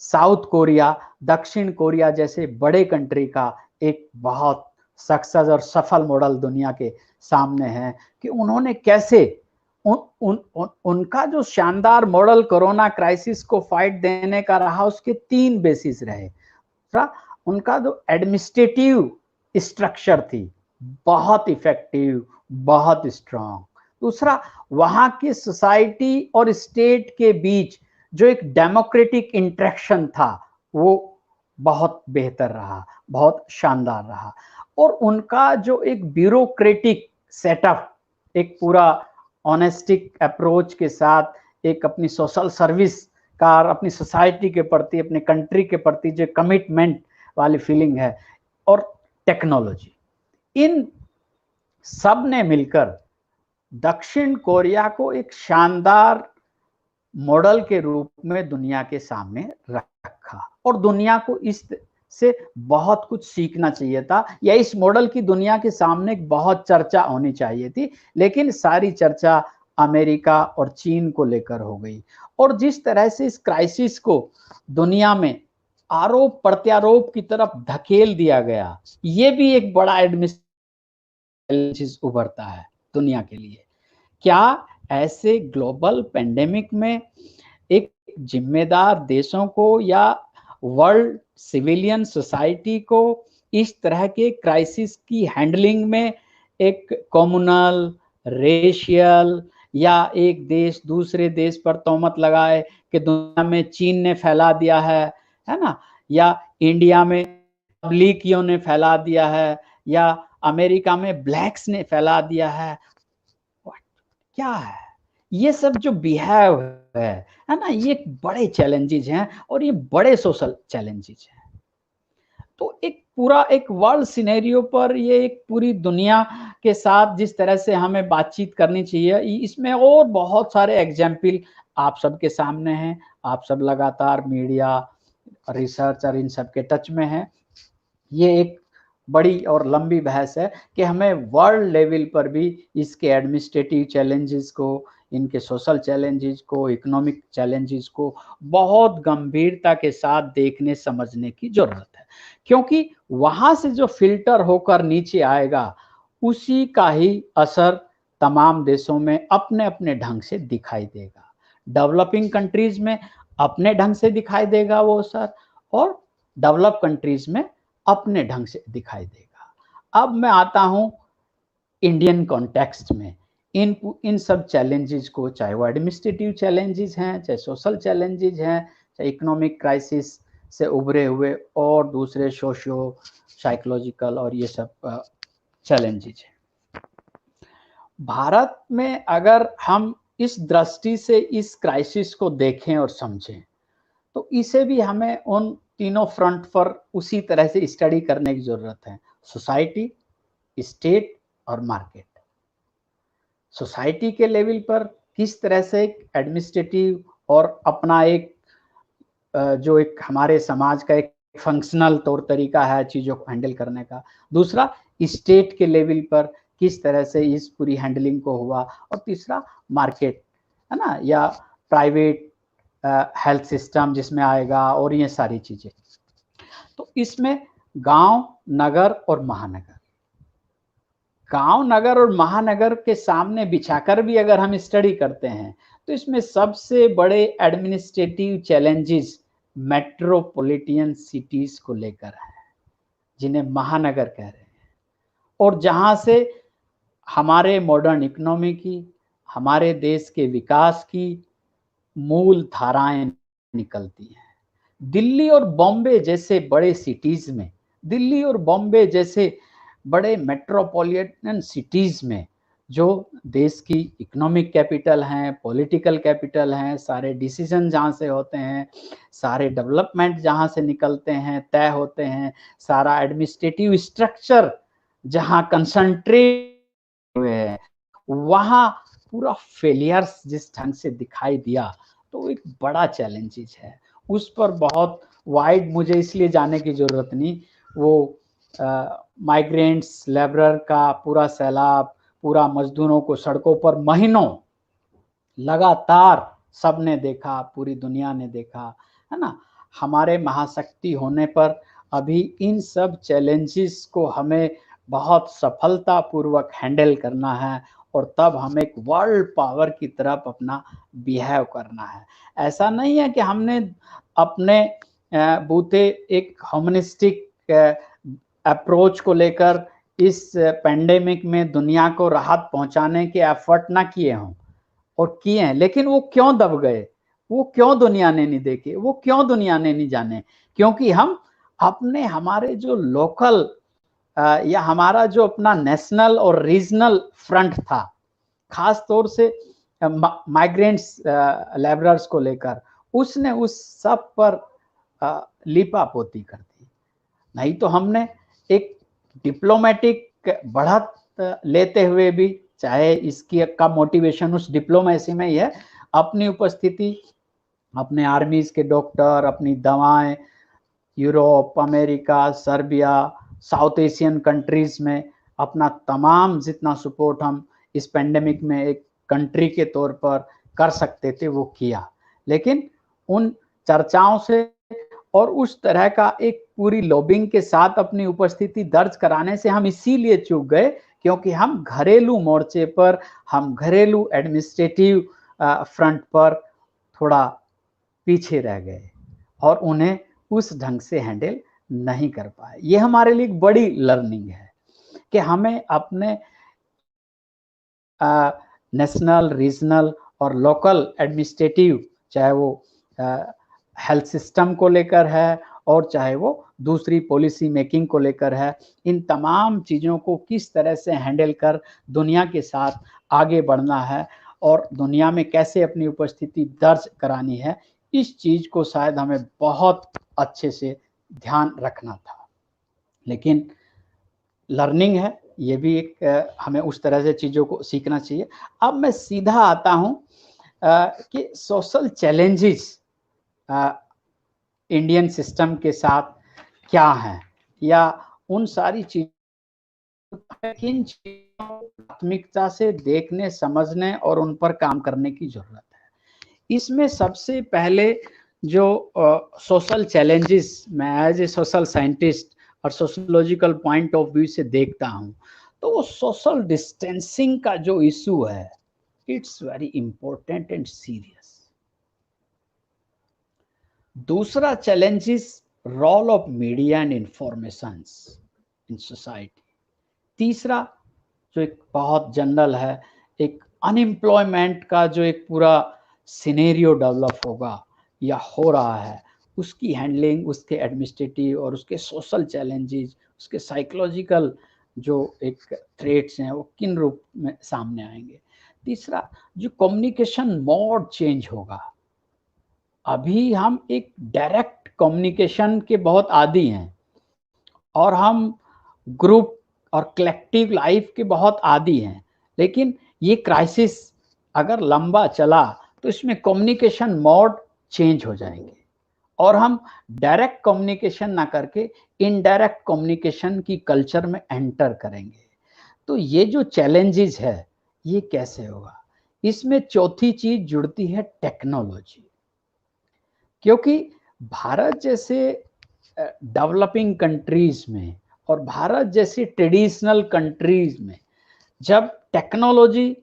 साउथ कोरिया, दक्षिण कोरिया जैसे बड़े कंट्री का एक बहुत सक्सेस और सफल मॉडल दुनिया के सामने है कि उन्होंने कैसे उनका जो शानदार मॉडल कोरोना क्राइसिस को फाइट देने का रहा, उसके 3 बेसिस रहे। उनका जो एडमिनिस्ट्रेटिव स्ट्रक्चर थी बहुत इफेक्टिव, बहुत स्ट्रांग। दूसरा, वहां की सोसाइटी और स्टेट के बीच जो एक डेमोक्रेटिक इंटरेक्शन था वो बहुत बेहतर रहा, बहुत शानदार रहा। और उनका जो एक ब्यूरोक्रेटिक सेटअप, एक पूरा ऑनेस्टिक अप्रोच के साथ एक अपनी सोशल सर्विस का, अपनी सोसाइटी के प्रति, अपने कंट्री के प्रति जो कमिटमेंट वाली फीलिंग है, और टेक्नोलॉजी, इन सब ने मिलकर दक्षिण कोरिया को एक शानदार मॉडल के रूप में दुनिया के सामने रखा। और दुनिया को इस से बहुत कुछ सीखना चाहिए था, या इस मॉडल की दुनिया के सामने बहुत चर्चा होनी चाहिए थी, लेकिन सारी चर्चा अमेरिका और चीन को लेकर हो गई। और जिस तरह से इस क्राइसिस को दुनिया में आरोप प्रत्यारोप की तरफ धकेल दिया गया, ये भी एक बड़ा एडमिनिस्ट्रेटिव उभरता है दुनिया के लिए। क्या ऐसे ग्लोबल पेंडेमिक में एक जिम्मेदार देशों को या वर्ल्ड सिविलियन सोसाइटी को इस तरह के क्राइसिस की हैंडलिंग में एक कम्युनल, रेशियल या एक देश दूसरे देश पर तोहमत लगाए कि दुनिया में चीन ने फैला दिया है ना, या इंडिया में तबलीगियों ने फैला दिया है, या अमेरिका में ब्लैक्स ने फैला दिया है, क्या है ये सब जो बिहेव है ना, ये बड़े चैलेंजेस हैं और ये बड़े सोशल चैलेंजेस हैं। तो एक पूरा एक वर्ल्ड सिनेरियो पर ये एक पूरी दुनिया के साथ जिस तरह से हमें बातचीत करनी चाहिए, इसमें और बहुत सारे एग्जाम्पल आप सबके सामने हैं। आप सब लगातार मीडिया, रिसर्च और इन सब के टच में हैं। ये एक बड़ी और लंबी बहस है कि हमें वर्ल्ड लेवल पर भी इसके एडमिनिस्ट्रेटिव चैलेंजेस को, इनके सोशल चैलेंजेस को, इकोनॉमिक चैलेंजेस को बहुत गंभीरता के साथ देखने समझने की जरूरत है, क्योंकि वहां से जो फिल्टर होकर नीचे आएगा उसी का ही असर तमाम देशों में अपने अपने ढंग से दिखाई देगा। डेवलपिंग कंट्रीज में अपने ढंग से दिखाई देगा वो असर, और डेवलप कंट्रीज में अपने ढंग से दिखाई देगा। अब मैं आता हूं इंडियन कॉन्टेक्स्ट में इन सब चैलेंजेस को, चाहे वो एडमिनिस्ट्रेटिव चैलेंजेस हैं, चाहे सोशल चैलेंजेस हैं, चाहे इकोनॉमिक क्राइसिस से उभरे हुए और दूसरे सोशियो साइकोलॉजिकल और ये सब चैलेंजेस हैं। भारत में अगर हम इस दृष्टि से इस क्राइसिस को देखें और समझें तो इसे भी हमें उन तीनों फ्रंट पर उसी तरह से स्टडी करने की जरूरत है, सोसाइटी, स्टेट और मार्केट। सोसाइटी के लेवल पर किस तरह से एडमिनिस्ट्रेटिव और अपना एक जो एक हमारे समाज का एक फंक्शनल तौर तरीका है चीज़ों को हैंडल करने का। दूसरा, स्टेट के लेवल पर किस तरह से इस पूरी हैंडलिंग को हुआ। और तीसरा, मार्केट, है ना, या प्राइवेट हेल्थ सिस्टम जिसमें आएगा, और ये सारी चीज़ें। तो इसमें गांव, नगर और महानगर, गांव, नगर और महानगर के सामने बिछाकर भी अगर हम स्टडी करते हैं तो इसमें सबसे बड़े एडमिनिस्ट्रेटिव चैलेंजेस मेट्रोपॉलिटन सिटीज को लेकर है, जिन्हें महानगर कह रहे हैं, और जहां से हमारे मॉडर्न इकोनॉमी की, हमारे देश के विकास की मूल धाराएं निकलती हैं। दिल्ली और बॉम्बे जैसे बड़े सिटीज में, दिल्ली और बॉम्बे जैसे बड़े मेट्रोपॉलिटन सिटीज में, जो देश की इकोनॉमिक कैपिटल हैं, पॉलिटिकल कैपिटल हैं, सारे डिसीजन जहाँ से होते हैं, सारे डेवलपमेंट जहाँ से निकलते हैं, तय होते हैं, सारा एडमिनिस्ट्रेटिव स्ट्रक्चर जहाँ कंसंट्रेट हुए हैं, वहाँ पूरा फेलियर्स जिस ढंग से दिखाई दिया, तो एक बड़ा चैलेंजेस है। उस पर बहुत वाइड मुझे इसलिए जाने की जरूरत नहीं। वो माइग्रेंट्स, लेबरर का पूरा सैलाब, पूरा मजदूरों को सड़कों पर महीनों लगातार सबने देखा, पूरी दुनिया ने देखा, है ना। हमारे महाशक्ति होने पर अभी इन सब चैलेंजेस को हमें बहुत सफलतापूर्वक हैंडल करना है, और तब हमें एक वर्ल्ड पावर की तरफ अपना बिहेव करना है। ऐसा नहीं है कि हमने अपने बूते एक ह्यूमनिस्टिक अप्रोच को लेकर इस पेंडेमिक में दुनिया को राहत पहुंचाने के एफर्ट ना किए हों, और किए हैं, लेकिन वो क्यों दब गए, वो क्यों दुनिया ने नहीं देखे, वो क्यों दुनिया ने नहीं जाने? क्योंकि हम अपने, हमारे जो लोकल या हमारा जो अपना नेशनल और रीजनल फ्रंट था, खास तौर से माइग्रेंट्स, लेबरर्स को लेकर, उसने उस सब पर लीपापोती कर दी। नहीं तो हमने एक डिप्लोमेटिक बढ़त लेते हुए भी, चाहे इसकी का मोटिवेशन उस डिप्लोमेसी में ही है, अपनी उपस्थिति, अपने आर्मीज के डॉक्टर, अपनी दवाएं Europe, America, Serbia, south Asian countries में अपना तमाम जितना सपोर्ट हम इस पेंडेमिक में एक कंट्री के तौर पर कर सकते थे वो किया। लेकिन उन चर्चाओं से और उस तरह का एक पूरी लॉबिंग के साथ अपनी उपस्थिति दर्ज कराने से हम इसीलिए चूक गए क्योंकि हम घरेलू मोर्चे पर, हम घरेलू एडमिनिस्ट्रेटिव फ्रंट पर थोड़ा पीछे रह गए और उन्हें उस ढंग से हैंडल नहीं कर पाए। ये हमारे लिए एक बड़ी लर्निंग है कि हमें अपने नेशनल, रीजनल और लोकल एडमिनिस्ट्रेटिव, चाहे वो हेल्थ सिस्टम को लेकर है और चाहे वो दूसरी पॉलिसी मेकिंग को लेकर है, इन तमाम चीज़ों को किस तरह से हैंडल कर दुनिया के साथ आगे बढ़ना है और दुनिया में कैसे अपनी उपस्थिति दर्ज करानी है, इस चीज़ को शायद हमें बहुत अच्छे से ध्यान रखना था। लेकिन लर्निंग है, ये भी एक हमें उस तरह से चीज़ों को सीखना चाहिए। अब मैं सीधा आता हूँ कि सोशल चैलेंजेस इंडियन सिस्टम के साथ क्या हैं, या उन सारी चीज़ों, किन चीज़ों को प्राथमिकता से देखने, समझने और उन पर काम करने की जरूरत है। इसमें सबसे पहले जो सोशल चैलेंजेस मैं एज ए सोशल साइंटिस्ट और सोशोलॉजिकल पॉइंट ऑफ व्यू से देखता हूँ, तो वो सोशल डिस्टेंसिंग का जो इशू है, it's very important and serious. दूसरा challenges role of media and informations in society. तीसरा जो एक बहुत जनरल है, एक अनएम्प्लॉयमेंट का जो एक पूरा सिनेरियो डेवलप होगा या हो रहा है, उसकी हैंडलिंग, उसके एडमिनिस्ट्रेटिव और उसके सोशल चैलेंजेस, उसके साइकोलॉजिकल जो एक थ्रेट्स हैं, वो किन रूप में सामने आएंगे। तीसरा, जो कम्युनिकेशन मोड चेंज होगा। अभी हम एक डायरेक्ट कम्युनिकेशन के बहुत आदी हैं और हम ग्रुप और कलेक्टिव लाइफ के बहुत आदी हैं, लेकिन ये क्राइसिस अगर लंबा चला तो इसमें कम्युनिकेशन मोड चेंज हो जाएंगे और हम डायरेक्ट कम्युनिकेशन ना करके इनडायरेक्ट कम्युनिकेशन की कल्चर में एंटर करेंगे। तो ये जो चैलेंजेस है, ये कैसे होगा? इसमें चौथी चीज जुड़ती है टेक्नोलॉजी, क्योंकि भारत जैसे डेवलपिंग कंट्रीज में और भारत जैसी ट्रेडिशनल कंट्रीज में जब टेक्नोलॉजी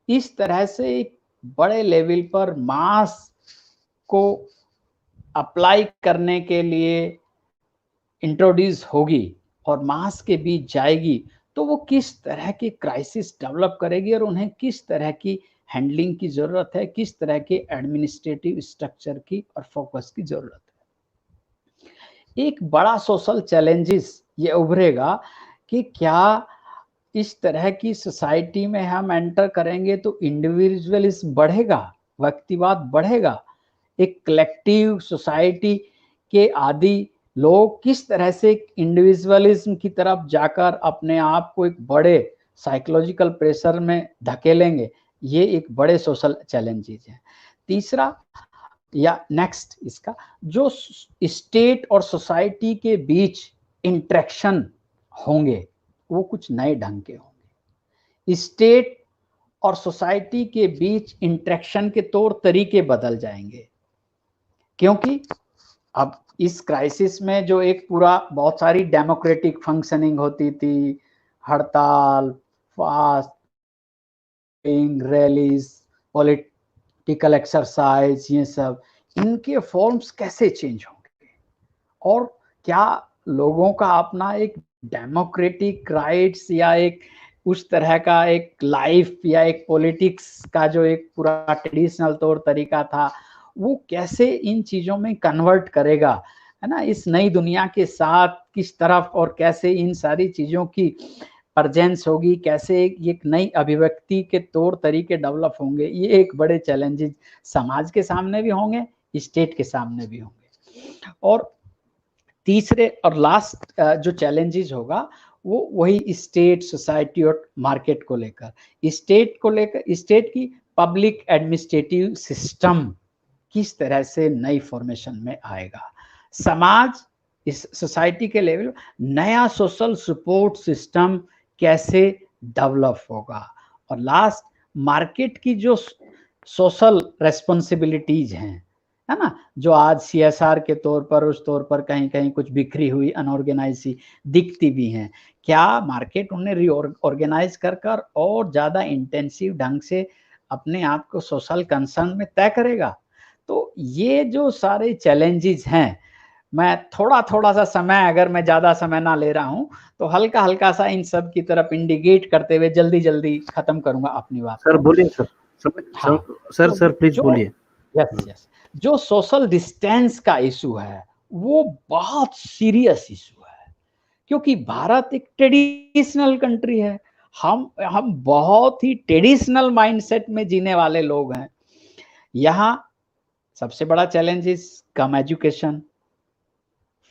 इस तरह से एक बड़े लेवल पर मास को अप्लाई करने के लिए इंट्रोड्यूस होगी और मास के बीच जाएगी, तो वो किस तरह की क्राइसिस डेवलप करेगी और उन्हें किस तरह की हैंडलिंग की जरूरत है, किस तरह के एडमिनिस्ट्रेटिव स्ट्रक्चर की और फोकस की जरूरत है। एक बड़ा सोशल चैलेंजेस ये उभरेगा कि क्या इस तरह की सोसाइटी में हम एंटर करेंगे तो इंडिविजुअलिज्म बढ़ेगा, व्यक्तिवाद बढ़ेगा। एक कलेक्टिव सोसाइटी के आदि लोग किस तरह से इंडिविजुअलिज्म की तरफ जाकर अपने आप को एक बड़े साइकोलॉजिकल प्रेशर में धकेलेंगे, ये एक बड़े सोशल चैलेंजेस हैं। तीसरा या नेक्स्ट इसका जो स्टेट और सोसाइटी के बीच इंटरेक्शन होंगे, वो कुछ नए ढंग के होंगे। स्टेट और सोसाइटी के बीच इंटरेक्शन के तौर तरीके बदल जाएंगे, क्योंकि अब इस क्राइसिस में जो एक पूरा बहुत सारी डेमोक्रेटिक फंक्शनिंग होती थी, हड़ताल, फास्ट, रैलीज, पॉलिटिकल एक्सरसाइज, ये सब, इनके फॉर्म्स कैसे चेंज होंगे और क्या लोगों का अपना एक डेमोक्रेटिक राइट्स या एक उस तरह का एक लाइफ या एक पॉलिटिक्स का जो एक पूरा ट्रेडिशनल तौर तरीका था, वो कैसे इन चीज़ों में कन्वर्ट करेगा, है ना, इस नई दुनिया के साथ किस तरफ, और कैसे इन सारी चीज़ों की प्रेजेंस होगी, कैसे एक नई अभिव्यक्ति के तौर तरीके डेवलप होंगे। ये एक बड़े चैलेंजेस समाज के सामने भी होंगे, स्टेट के सामने भी होंगे। और तीसरे और लास्ट जो चैलेंजेस होगा वो वही स्टेट, सोसाइटी और मार्केट को लेकर, स्टेट की पब्लिक एडमिनिस्ट्रेटिव सिस्टम किस तरह से नई फॉर्मेशन में आएगा, समाज इस सोसाइटी के लेवल नया सोशल सपोर्ट सिस्टम कैसे डेवलप होगा, और लास्ट मार्केट की जो सोशल रेस्पॉन्सिबिलिटीज हैं, है ना, जो आज CSR के तौर पर उस तौर पर कहीं कहीं कुछ बिखरी हुई अनऑर्गेनाइज सी दिखती भी हैं, क्या मार्केट उन्हें रीऑर्गेनाइज कर और ज्यादा इंटेंसिव ढंग से अपने आप को सोशल कंसर्न में तय करेगा? तो ये जो सारे चैलेंजेस हैं, मैं थोड़ा थोड़ा सा समय, अगर मैं ज्यादा समय ना ले रहा हूं तो हल्का हल्का सा इन सब की तरफ इंडिकेट करते हुए जल्दी जल्दी खत्म करूंगा अपनी बात सर को। बोलिए सर। हाँ, सर तो सर प्लीज जो बोलिए। यस जो सोशल डिस्टेंस का इशू है वो बहुत सीरियस इशू है, क्योंकि भारत एक ट्रेडिशनल कंट्री है। हम बहुत ही ट्रेडिशनल माइंडसेट में जीने वाले लोग हैं। यहाँ सबसे बड़ा challenge is come education,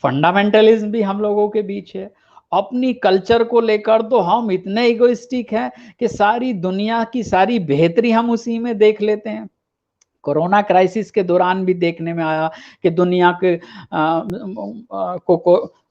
fundamentalism भी हम लोगों के बीच है। अपनी कल्चर को लेकर तो हम इतने इगोइस्टिक हैं कि सारी दुनिया की सारी बेहतरी हम उसी में देख लेते हैं। कोरोना क्राइसिस के दौरान भी देखने में आया कि दुनिया के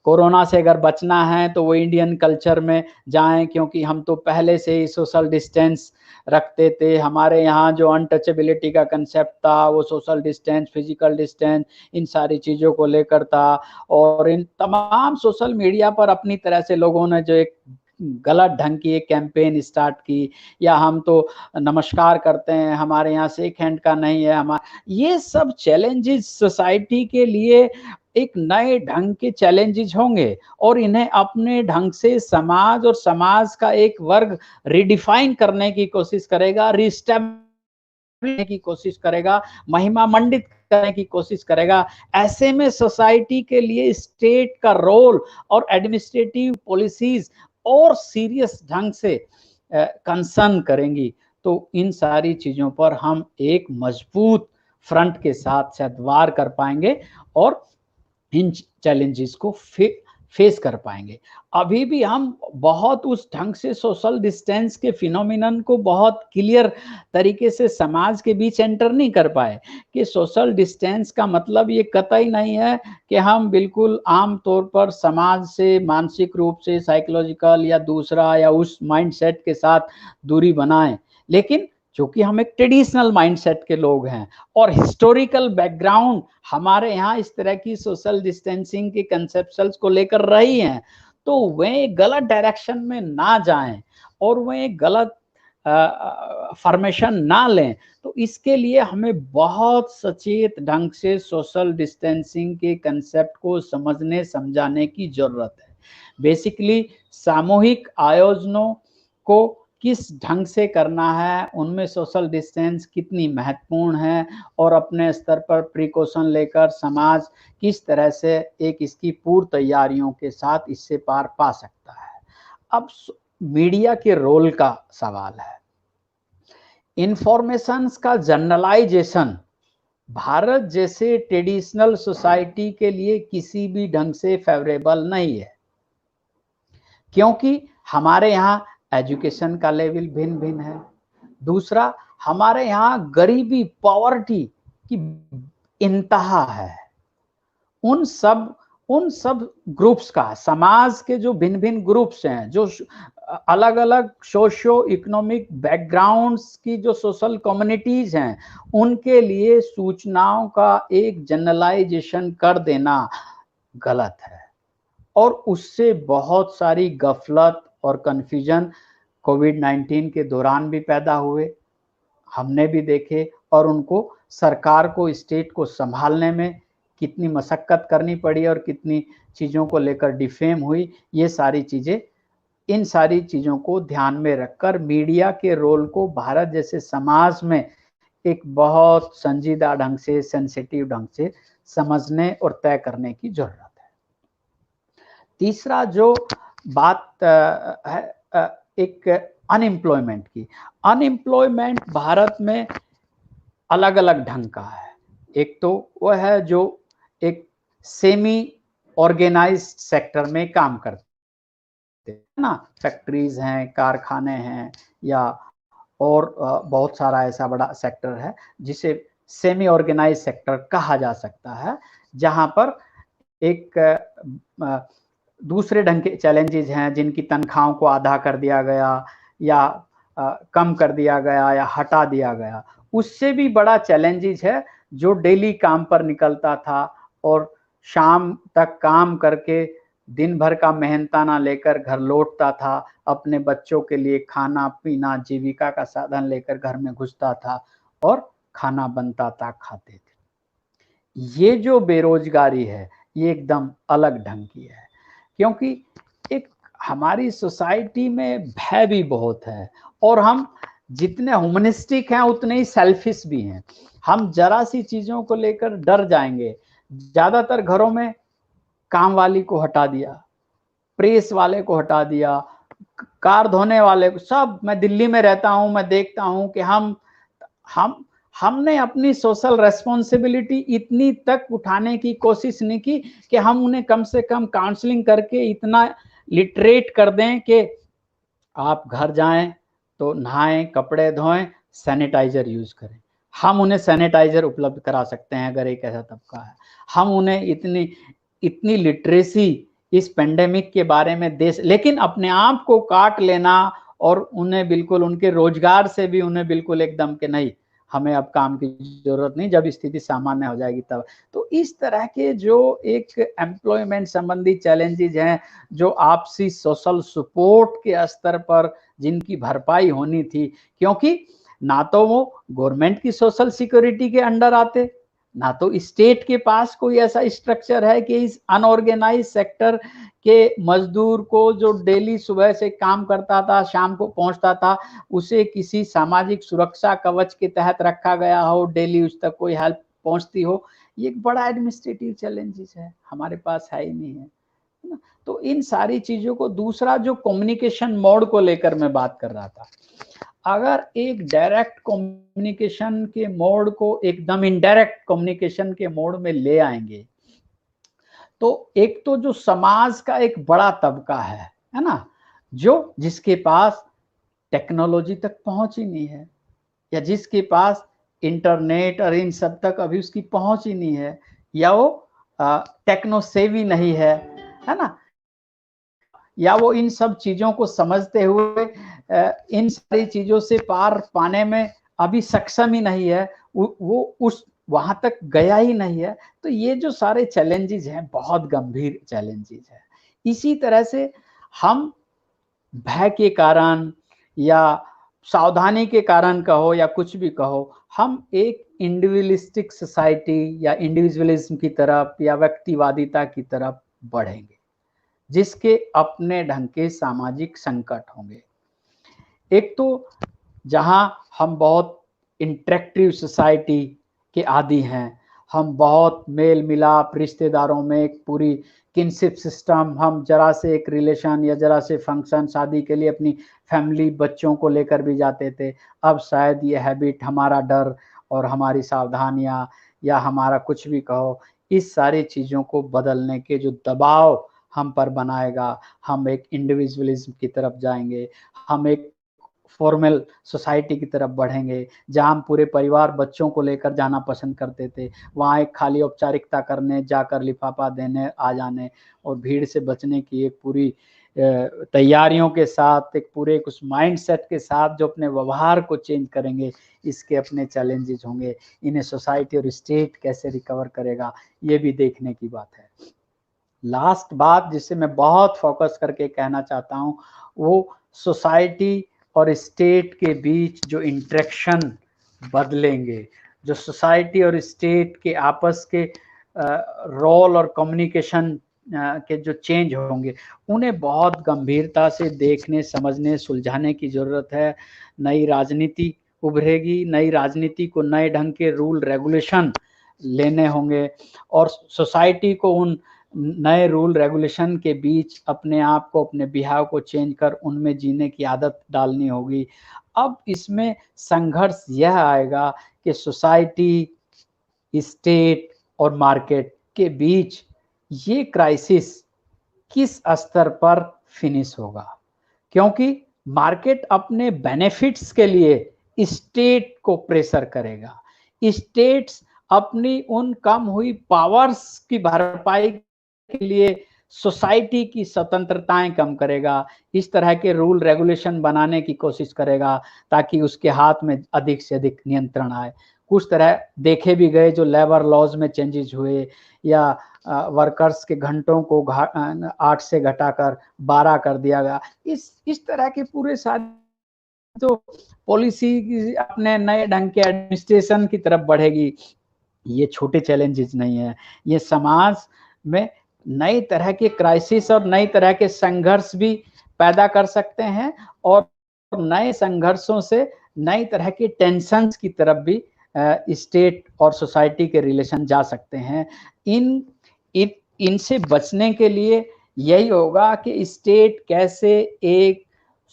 कोरोना से अगर बचना है तो वो इंडियन कल्चर में जाएं, क्योंकि हम तो पहले से ही सोशल डिस्टेंस रखते थे। हमारे यहाँ जो अनटचेबिलिटी का कंसेप्ट था वो सोशल डिस्टेंस, फिजिकल डिस्टेंस, इन सारी चीज़ों को लेकर था। और इन तमाम सोशल मीडिया पर अपनी तरह से लोगों ने जो एक गलत ढंग की एक कैंपेन स्टार्ट की, या हम तो नमस्कार करते हैं, हमारे यहाँ शेक हैंड का नहीं है, ये सब चैलेंजेस सोसाइटी के लिए एक नए ढंग के चैलेंजेस होंगे और इन्हें अपने ढंग से समाज और समाज का एक वर्ग रिडिफाइन करने की कोशिश करेगा, रिस्टैब्लिश की कोशिश करेगा, महिमा मंडित करने की कोशिश करेगा। ऐसे में सोसाइटी के लिए स्टेट का रोल और एडमिनिस्ट्रेटिव पॉलिसीज और सीरियस ढंग से कंसर्न करेंगी। तो इन सारी चीजों पर हम एक मजबूत फ्रंट के साथ शायद वार कर पाएंगे और इन चैलेंजेस को फेस कर पाएंगे। अभी भी हम बहुत उस ढंग से सोशल डिस्टेंस के फिनोमिनन को बहुत क्लियर तरीके से समाज के बीच एंटर नहीं कर पाए कि सोशल डिस्टेंस का मतलब ये कतई नहीं है कि हम बिल्कुल आम तौर पर समाज से मानसिक रूप से, साइकोलॉजिकल या दूसरा या उस माइंडसेट के साथ दूरी बनाएं, लेकिन क्योंकि हम एक ट्रेडिशनल माइंडसेट के लोग हैं और हिस्टोरिकल बैकग्राउंड हमारे यहाँ इस तरह की सोशल डिस्टेंसिंग के कंसेप्शंस को लेकर रही हैं, तो वे गलत डायरेक्शन में ना जाएं और वे गलत फॉर्मेशन ना लें। तो इसके लिए हमें बहुत सचेत ढंग से सोशल डिस्टेंसिंग के कंसेप्ट को समझने समझाने की जरूरत है। बेसिकली सामूहिक आयोजनों को किस ढंग से करना है, उनमें सोशल डिस्टेंस कितनी महत्वपूर्ण है और अपने स्तर पर प्रिकॉशन लेकर समाज किस तरह से एक इसकी पूर्व तैयारियों के साथ इससे पार पा सकता है। अब मीडिया के रोल का सवाल है। इंफॉर्मेशंस का जर्नलाइजेशन भारत जैसे ट्रेडिशनल सोसाइटी के लिए किसी भी ढंग से फेवरेबल नहीं है, क्योंकि हमारे यहाँ एजुकेशन का लेवल भिन्न भिन्न है। दूसरा, हमारे यहाँ गरीबी, पॉवर्टी की इंतहा है। उन सब ग्रुप्स का, समाज के जो भिन्न भिन्न ग्रुप्स हैं, जो अलग अलग सोशियो इकोनॉमिक बैकग्राउंड्स की जो सोशल कम्युनिटीज हैं, उनके लिए सूचनाओं का एक जनरलाइजेशन कर देना गलत है और उससे बहुत सारी गफलत और कंफ्यूजन कोविड-19 के दौरान भी पैदा हुए, हमने भी देखे, और उनको सरकार को, स्टेट को संभालने में कितनी मशक्कत करनी पड़ी और कितनी चीज़ों को लेकर डिफेम हुई। ये सारी चीज़ें, इन सारी चीज़ों को ध्यान में रखकर मीडिया के रोल को भारत जैसे समाज में एक बहुत संजीदा ढंग से, सेंसिटिव ढंग से समझने और तय करने की जरूरत है। तीसरा जो बात है एक अनएम्प्लॉयमेंट की। अनएम्प्लॉयमेंट भारत में अलग अलग ढंग का है। एक तो वह है जो एक सेमी ऑर्गेनाइज्ड सेक्टर में काम करते हैं ना, फैक्ट्रीज हैं, कारखाने हैं, या और बहुत सारा ऐसा बड़ा सेक्टर है जिसे सेमी ऑर्गेनाइज्ड सेक्टर कहा जा सकता है, जहां पर एक दूसरे ढंग के चैलेंजेस हैं, जिनकी तनख्वाहों को आधा कर दिया गया या कम कर दिया गया या हटा दिया गया। उससे भी बड़ा चैलेंजेस है जो डेली काम पर निकलता था और शाम तक काम करके दिन भर का मेहनताना लेकर घर लौटता था, अपने बच्चों के लिए खाना पीना जीविका का साधन लेकर घर में घुसता था और खाना बनता था, खाते थे। ये जो बेरोजगारी है ये एकदम अलग ढंग की है, क्योंकि एक हमारी सोसाइटी में भय भी बहुत है और हम जितने ह्यूमनिस्टिक हैं उतने ही सेल्फिश भी हैं। हम जरा सी चीजों को लेकर डर जाएंगे। ज्यादातर घरों में काम वाली को हटा दिया, प्रेस वाले को हटा दिया, कार धोने वाले को, सब। मैं दिल्ली में रहता हूं, मैं देखता हूं कि हमने अपनी सोशल रेस्पॉन्सिबिलिटी इतनी तक उठाने की कोशिश नहीं की कि हम उन्हें कम से कम काउंसलिंग करके इतना लिटरेट कर दें कि आप घर जाएं तो नहाएं, कपड़े धोएं, सैनिटाइजर यूज करें। हम उन्हें सैनिटाइजर उपलब्ध करा सकते हैं अगर एक ऐसा तबका है। हम उन्हें इतनी लिटरेसी इस पेंडेमिक के बारे में लेकिन अपने आप को काट लेना और उन्हें बिल्कुल उनके रोजगार से भी उन्हें बिल्कुल एकदम के नहीं, हमें अब काम की जरूरत नहीं, जब स्थिति सामान्य हो जाएगी तब। तो इस तरह के जो एक एम्प्लॉयमेंट संबंधी चैलेंजेस हैं, जो आपसी सोशल सपोर्ट के स्तर पर जिनकी भरपाई होनी थी, क्योंकि ना तो वो गवर्नमेंट की सोशल सिक्योरिटी के अंडर आते, ना तो स्टेट के पास कोई ऐसा स्ट्रक्चर है कि इस अनऑर्गेनाइज सेक्टर के मजदूर को जो डेली सुबह से काम करता था शाम को पहुंचता था, उसे किसी सामाजिक सुरक्षा कवच के तहत रखा गया हो, डेली उस तक कोई हेल्प पहुंचती हो। ये एक बड़ा एडमिनिस्ट्रेटिव चैलेंजेस है, हमारे पास है ही नहीं है ना। तो इन सारी चीजों को, दूसरा जो कम्युनिकेशन मोड को लेकर मैं बात कर रहा था, अगर एक डायरेक्ट कम्युनिकेशन के मोड को एकदम इनडायरेक्ट कम्युनिकेशन के मोड में ले आएंगे, तो एक तो जो समाज का एक बड़ा तबका है ना, जो जिसके पास टेक्नोलॉजी तक पहुंच ही नहीं है, या जिसके पास इंटरनेट और इन सब तक अभी उसकी पहुंच ही नहीं है, या वो टेक्नो सेवी नहीं है ना, या वो इन सब चीजों को समझते हुए इन सारी चीजों से पार पाने में अभी सक्षम ही नहीं है, वो उस वहां तक गया ही नहीं है। तो ये जो सारे चैलेंजेस हैं बहुत गंभीर चैलेंजेस है। इसी तरह से हम भय के कारण या सावधानी के कारण कहो या कुछ भी कहो, हम एक इंडिविजुअलिस्टिक सोसाइटी या इंडिविजुअलिज्म की तरफ या व्यक्तिवादिता की तरफ बढ़ेंगे, जिसके अपने ढंग के सामाजिक संकट होंगे। एक तो जहां हम बहुत इंटरेक्टिव सोसाइटी के आदी हैं, हम बहुत मेल मिलाप, रिश्तेदारों में एक पूरी किनशिप सिस्टम, हम जरा से एक रिलेशन या जरा से फंक्शन, शादी के लिए अपनी फैमिली बच्चों को लेकर भी जाते थे। अब शायद ये हैबिट, हमारा डर और हमारी सावधानियां या हमारा कुछ भी कहो, इस सारी चीज़ों को बदलने के जो दबाव हम पर बनाएगा, हम एक इंडिविजुअलिज्म की तरफ जाएंगे, हम एक फॉर्मल सोसाइटी की तरफ बढ़ेंगे, जहां हम पूरे परिवार बच्चों को लेकर जाना पसंद करते थे, वहां एक खाली औपचारिकता करने जाकर लिफाफा देने आ जाने और भीड़ से बचने की एक पूरी तैयारियों के साथ, एक पूरे उस माइंडसेट के साथ जो अपने व्यवहार को चेंज करेंगे, इसके अपने चैलेंजेस होंगे। इन्हें सोसाइटी और स्टेट कैसे रिकवर करेगा, ये भी देखने की बात है। लास्ट बात जिसे मैं बहुत फोकस करके कहना चाहता हूँ, वो सोसाइटी और स्टेट के बीच जो इंटरेक्शन बदलेंगे, जो सोसाइटी और स्टेट के आपस के रोल और कम्युनिकेशन के जो चेंज होंगे, उन्हें बहुत गंभीरता से देखने, समझने, सुलझाने की ज़रूरत है। नई राजनीति उभरेगी, नई राजनीति को नए ढंग के रूल रेगुलेशन लेने होंगे और सोसाइटी को उन नए रूल रेगुलेशन के बीच अपने आप को, अपने बिहाव को चेंज कर उनमें जीने की आदत डालनी होगी। अब इसमें संघर्ष यह आएगा कि सोसाइटी, स्टेट और मार्केट के बीच ये क्राइसिस किस स्तर पर फिनिश होगा, क्योंकि मार्केट अपने बेनिफिट्स के लिए स्टेट को प्रेशर करेगा, स्टेट्स अपनी उन कम हुई पावर्स की भरपाई के लिए सोसाइटी की स्वतंत्रताएं कम करेगा, इस तरह के रूल रेगुलेशन बनाने की कोशिश करेगा ताकि उसके हाथ में अधिक से अधिक नियंत्रण आए। कुछ तरह देखे भी गए, जो लेबर लॉज में चेंजेस हुए या वर्कर्स के घंटों को 8 से घटाकर 12 कर दिया गया। इस तरह के पूरे सारे जो पॉलिसी अपने नए ढंग के एडमिनिस्ट्रेशन की तरफ बढ़ेगी, ये छोटे चैलेंजेस नहीं है, ये समाज में नई तरह के क्राइसिस और नई तरह के संघर्ष भी पैदा कर सकते हैं और नए संघर्षों से नई तरह के टेंशन्स की तरफ भी स्टेट और सोसाइटी के रिलेशन जा सकते हैं। इनसे बचने के लिए यही होगा कि स्टेट कैसे एक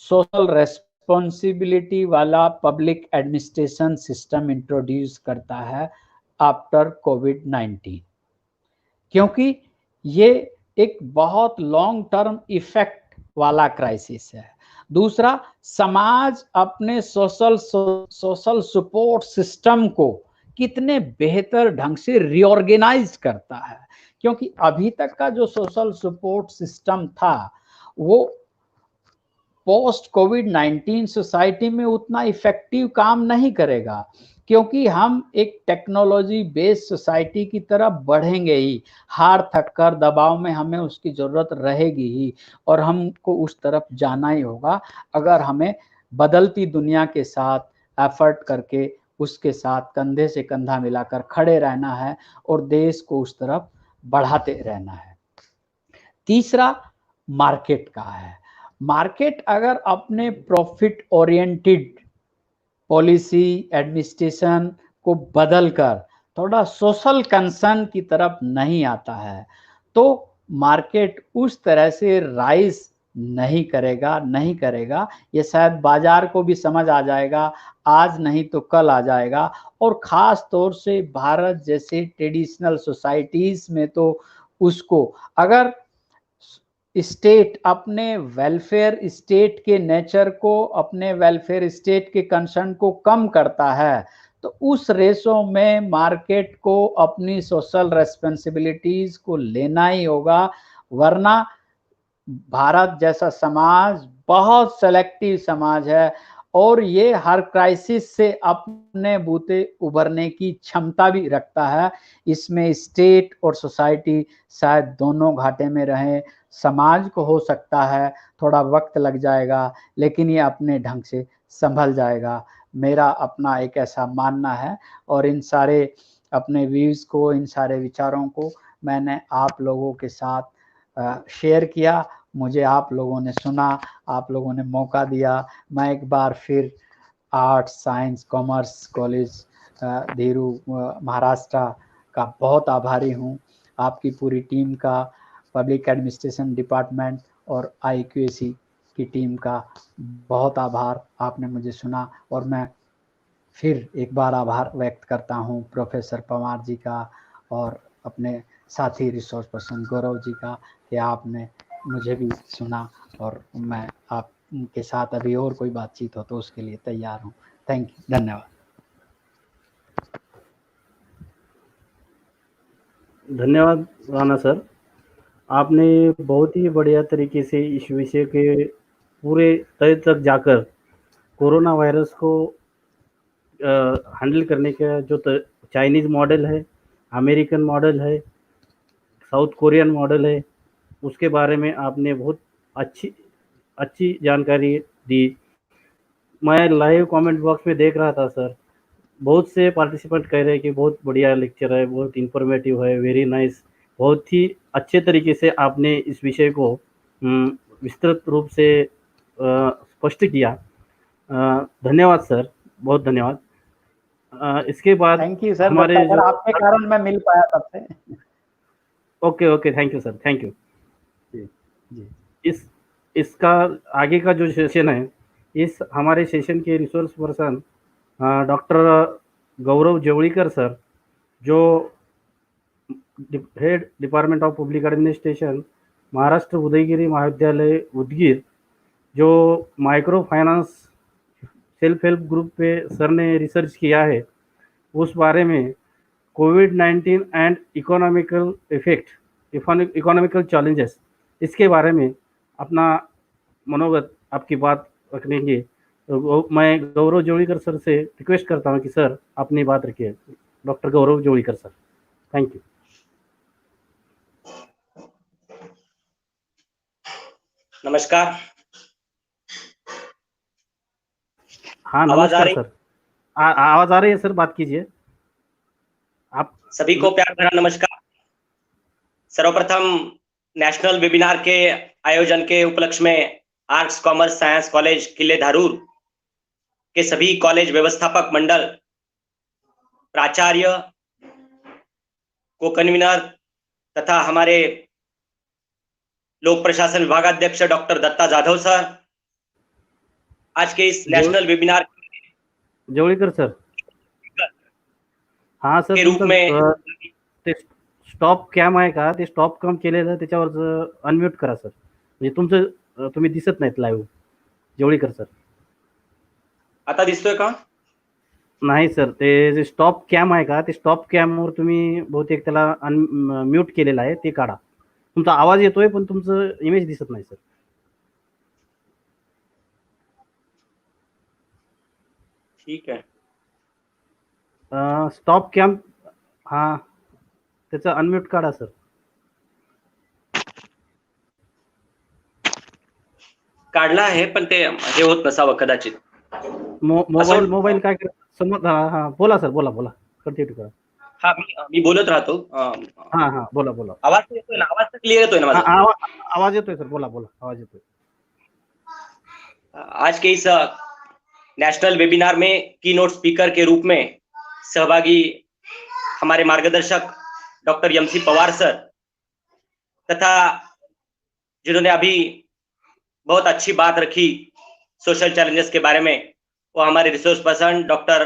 सोशल रेस्पॉन्सिबिलिटी वाला पब्लिक एडमिनिस्ट्रेशन सिस्टम इंट्रोड्यूस करता है आफ्टर कोविड-19, क्योंकि ये एक बहुत लॉन्ग टर्म इफेक्ट वाला क्राइसिस है। दूसरा, समाज अपने सोशल सपोर्ट सिस्टम को कितने बेहतर ढंग से रीऑर्गेनाइज करता है, क्योंकि अभी तक का जो सोशल सपोर्ट सिस्टम था वो पोस्ट कोविड-19 सोसाइटी में उतना इफेक्टिव काम नहीं करेगा, क्योंकि हम एक टेक्नोलॉजी बेस्ड सोसाइटी की तरफ बढ़ेंगे ही, हार थक कर दबाव में हमें उसकी ज़रूरत रहेगी ही और हमको उस तरफ जाना ही होगा अगर हमें बदलती दुनिया के साथ एफर्ट करके उसके साथ कंधे से कंधा मिलाकर खड़े रहना है और देश को उस तरफ बढ़ाते रहना है। तीसरा, मार्केट का है। मार्केट अगर अपने प्रॉफिट ओरिएंटेड पॉलिसी एडमिनिस्ट्रेशन को बदलकर थोड़ा सोशल कंसर्न की तरफ नहीं आता है तो मार्केट उस तरह से राइज नहीं करेगा। ये शायद बाजार को भी समझ आ जाएगा, आज नहीं तो कल आ जाएगा। और ख़ास तौर से भारत जैसे ट्रेडिशनल सोसाइटीज़ में तो उसको अगर स्टेट अपने वेलफेयर स्टेट के नेचर को, अपने वेलफेयर स्टेट के कंसर्न को कम करता है तो उस रेशो में मार्केट को अपनी सोशल रेस्पॉन्सिबिलिटीज को लेना ही होगा, वरना भारत जैसा समाज बहुत सेलेक्टिव समाज है और ये हर क्राइसिस से अपने बूते उभरने की क्षमता भी रखता है। इसमें स्टेट और सोसाइटी शायद दोनों घाटे में रहें। समाज को हो सकता है थोड़ा वक्त लग जाएगा, लेकिन ये अपने ढंग से संभल जाएगा। मेरा अपना एक ऐसा मानना है और इन सारे अपने व्यूज़ को, इन सारे विचारों को मैंने आप लोगों के साथ शेयर किया। मुझे आप लोगों ने सुना, आप लोगों ने मौका दिया। मैं एक बार फिर arts science commerce college Dhiru Maharashtra का बहुत आभारी हूँ। आपकी पूरी टीम का, पब्लिक एडमिनिस्ट्रेशन डिपार्टमेंट और IQAC की टीम का बहुत आभार। आपने मुझे सुना और मैं फिर एक बार आभार व्यक्त करता हूँ प्रोफेसर पवार जी का और अपने साथी रिसोर्स पर्सन गौरव जी का कि आपने मुझे भी सुना और मैं आपके साथ अभी और कोई बातचीत हो तो उसके लिए तैयार हूँ। थैंक यू, धन्यवाद। धन्यवाद राणा सर, आपने बहुत ही बढ़िया तरीके से इस विषय के पूरे तय तक जाकर कोरोना वायरस को हैंडल करने का जो चाइनीज़ मॉडल है, अमेरिकन मॉडल है, साउथ कोरियन मॉडल है, उसके बारे में आपने बहुत अच्छी जानकारी दी। मैं लाइव कमेंट बॉक्स में देख रहा था सर, बहुत से पार्टिसिपेंट कह रहे हैं कि बहुत बढ़िया लेक्चर है, बहुत इन्फॉर्मेटिव है, वेरी नाइस। बहुत ही अच्छे तरीके से आपने इस विषय को विस्तृत रूप से स्पष्ट किया। धन्यवाद सर, बहुत धन्यवाद। इसके बाद थैंक यू सर, हमारे जो आपके कारण मैं मिल पाया सबसे। Okay, thank you sir, thank you जी। इसका आगे का जो सेशन है, इस हमारे सेशन के resource person doctor Gaurav Jawalikar sir, जो head department of public administration Maharashtra Udaygiri महाविद्यालय उदगीर, जो micro finance self help group पे सर ने रिसर्च किया है, उस बारे में कोविड-19 and economical effect, economical challenges, इसके बारे में अपना मनोगत, आपकी बात रखेंगे। मैं गौरव जोड़ीकर सर से रिक्वेस्ट करता हूं कि सर अपनी बात रखिए। Doctor Gaurav Jodikar sir, thank you. नमस्कार। हाँ आवाज आ नमस्कार रही? सर। आवाज आ रही है सर, बात कीजिए आप। सभी को प्यार भरा नमस्कार। सर्वप्रथम नेशनल वेबिनार के आयोजन के उपलक्ष्य में आर्ट्स कॉमर्स साइंस कॉलेज किले धारूर के सभी कॉलेज व्यवस्थापक मंडल, प्राचार्य, को कन्वीनर तथा हमारे लोक प्रशासन विभागाध्यक्ष डॉक्टर दत्ता जाधव सर, आज के इस नेशनल वेबिनार जोळीकर सर, हा सर के रूप में ते स्टॉप कॅम आहे का, ते स्टॉप कॅम केलेलं त्याच्यावर अनम्यूट करा सर, म्हणजे तुमचं तुम्ही दिसत नाहीत लाईव्ह. जोळीकर सर. आता दिसतोय का? नाही सर, ते जे स्टॉप कॅम आहे का, ते स्टॉप कॅमवर तुम्ही बहुतेक त्याला म्यूट केलेलं आहे, ते काढा. तुमचा आवाज येतोय पण तुमचं इमेज दिसत नाही सर. ठीक आहे. स्टॉप कॅम, हा त्याचा अनम्यूट काढा सर. काढला आहे पण ते हे होत नसावं कदाचित. मोबाईल काय समज. हा बोला सर, बोला बोला, कंटिन्यू करा. हा मी बोलत राहतो. हा बोला बोला. आवाज येतोय ना? आवाज तर क्लिअर येतोय ना माझा? आवाज येतोय सर, बोला बोला, आवाज येतोय. आज के इस नेशनल वेबिनार में कीनोट स्पीकर के रूप में सहभागी हमारे मार्गदर्शक डॉक्टर एमसी पवार सर तथा जिन्होंने अभी बहुत अच्छी बात रखी सोशल चैलेंजेस के बारे में, वो हमारे resource person doctor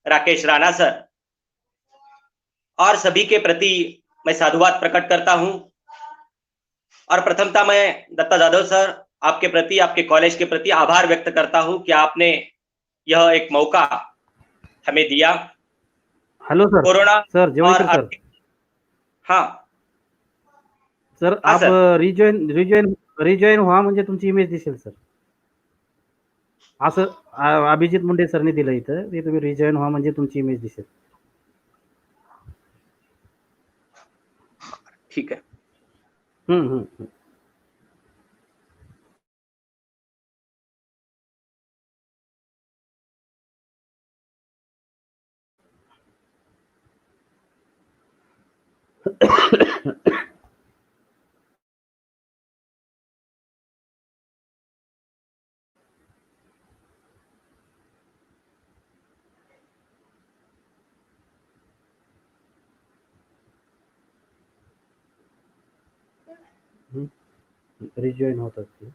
Rakesh Rana sir, और सभी के प्रति मैं साधुवाद प्रकट करता हूं। और प्रथमतः मैं दत्ता जाधव सर, आपके प्रति, आपके कॉलेज के प्रति आभार व्यक्त करता हूं कि आपने यह एक मौका हमें दिया। Hello sir. Corona sir Jolikar sir. हाँ सर, हाँ आप सर. रिजॉइन व्हा, म्हणजे तुमची इमेज दिसेल सर. असं अभिजित मुंडे सरने दिलं इथं, ते तुम्ही रिजॉइन व्हा म्हणजे तुमची इमेज दिसेल. ठीक है. हम्म. रिजॉइन होतात ते.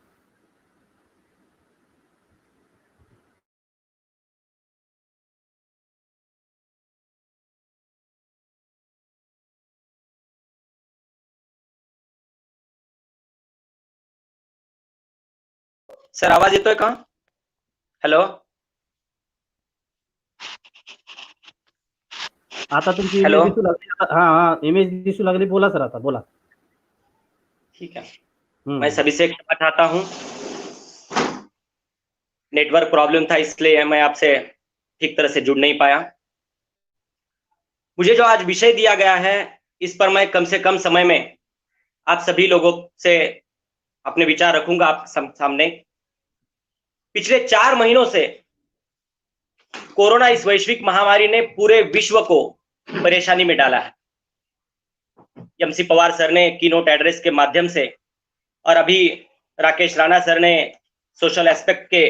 सर आवाज येतोय का? हॅलो. आता तुमची इमेज हेलो. दिसू लागली. हा इमेज दिसू लागली. बोला सर, आता बोला. ठीक है. मैं सभी से क्षमा चाहता हूं, नेटवर्क प्रॉब्लम था इसलिए मैं आपसे ठीक तरह से जुड़ नहीं पाया। मुझे जो आज विषय दिया गया है, इस पर मैं कम से कम समय में आप सभी लोगों से अपने विचार रखूंगा आप सामने। पिछले 4 महीनों से कोरोना इस वैश्विक महामारी ने पूरे विश्व को परेशानी में डाला है। एमसी पवार सर ने कीनोट एड्रेस के माध्यम से, और अभी राकेश राणा सर ने सोशल एस्पेक्ट के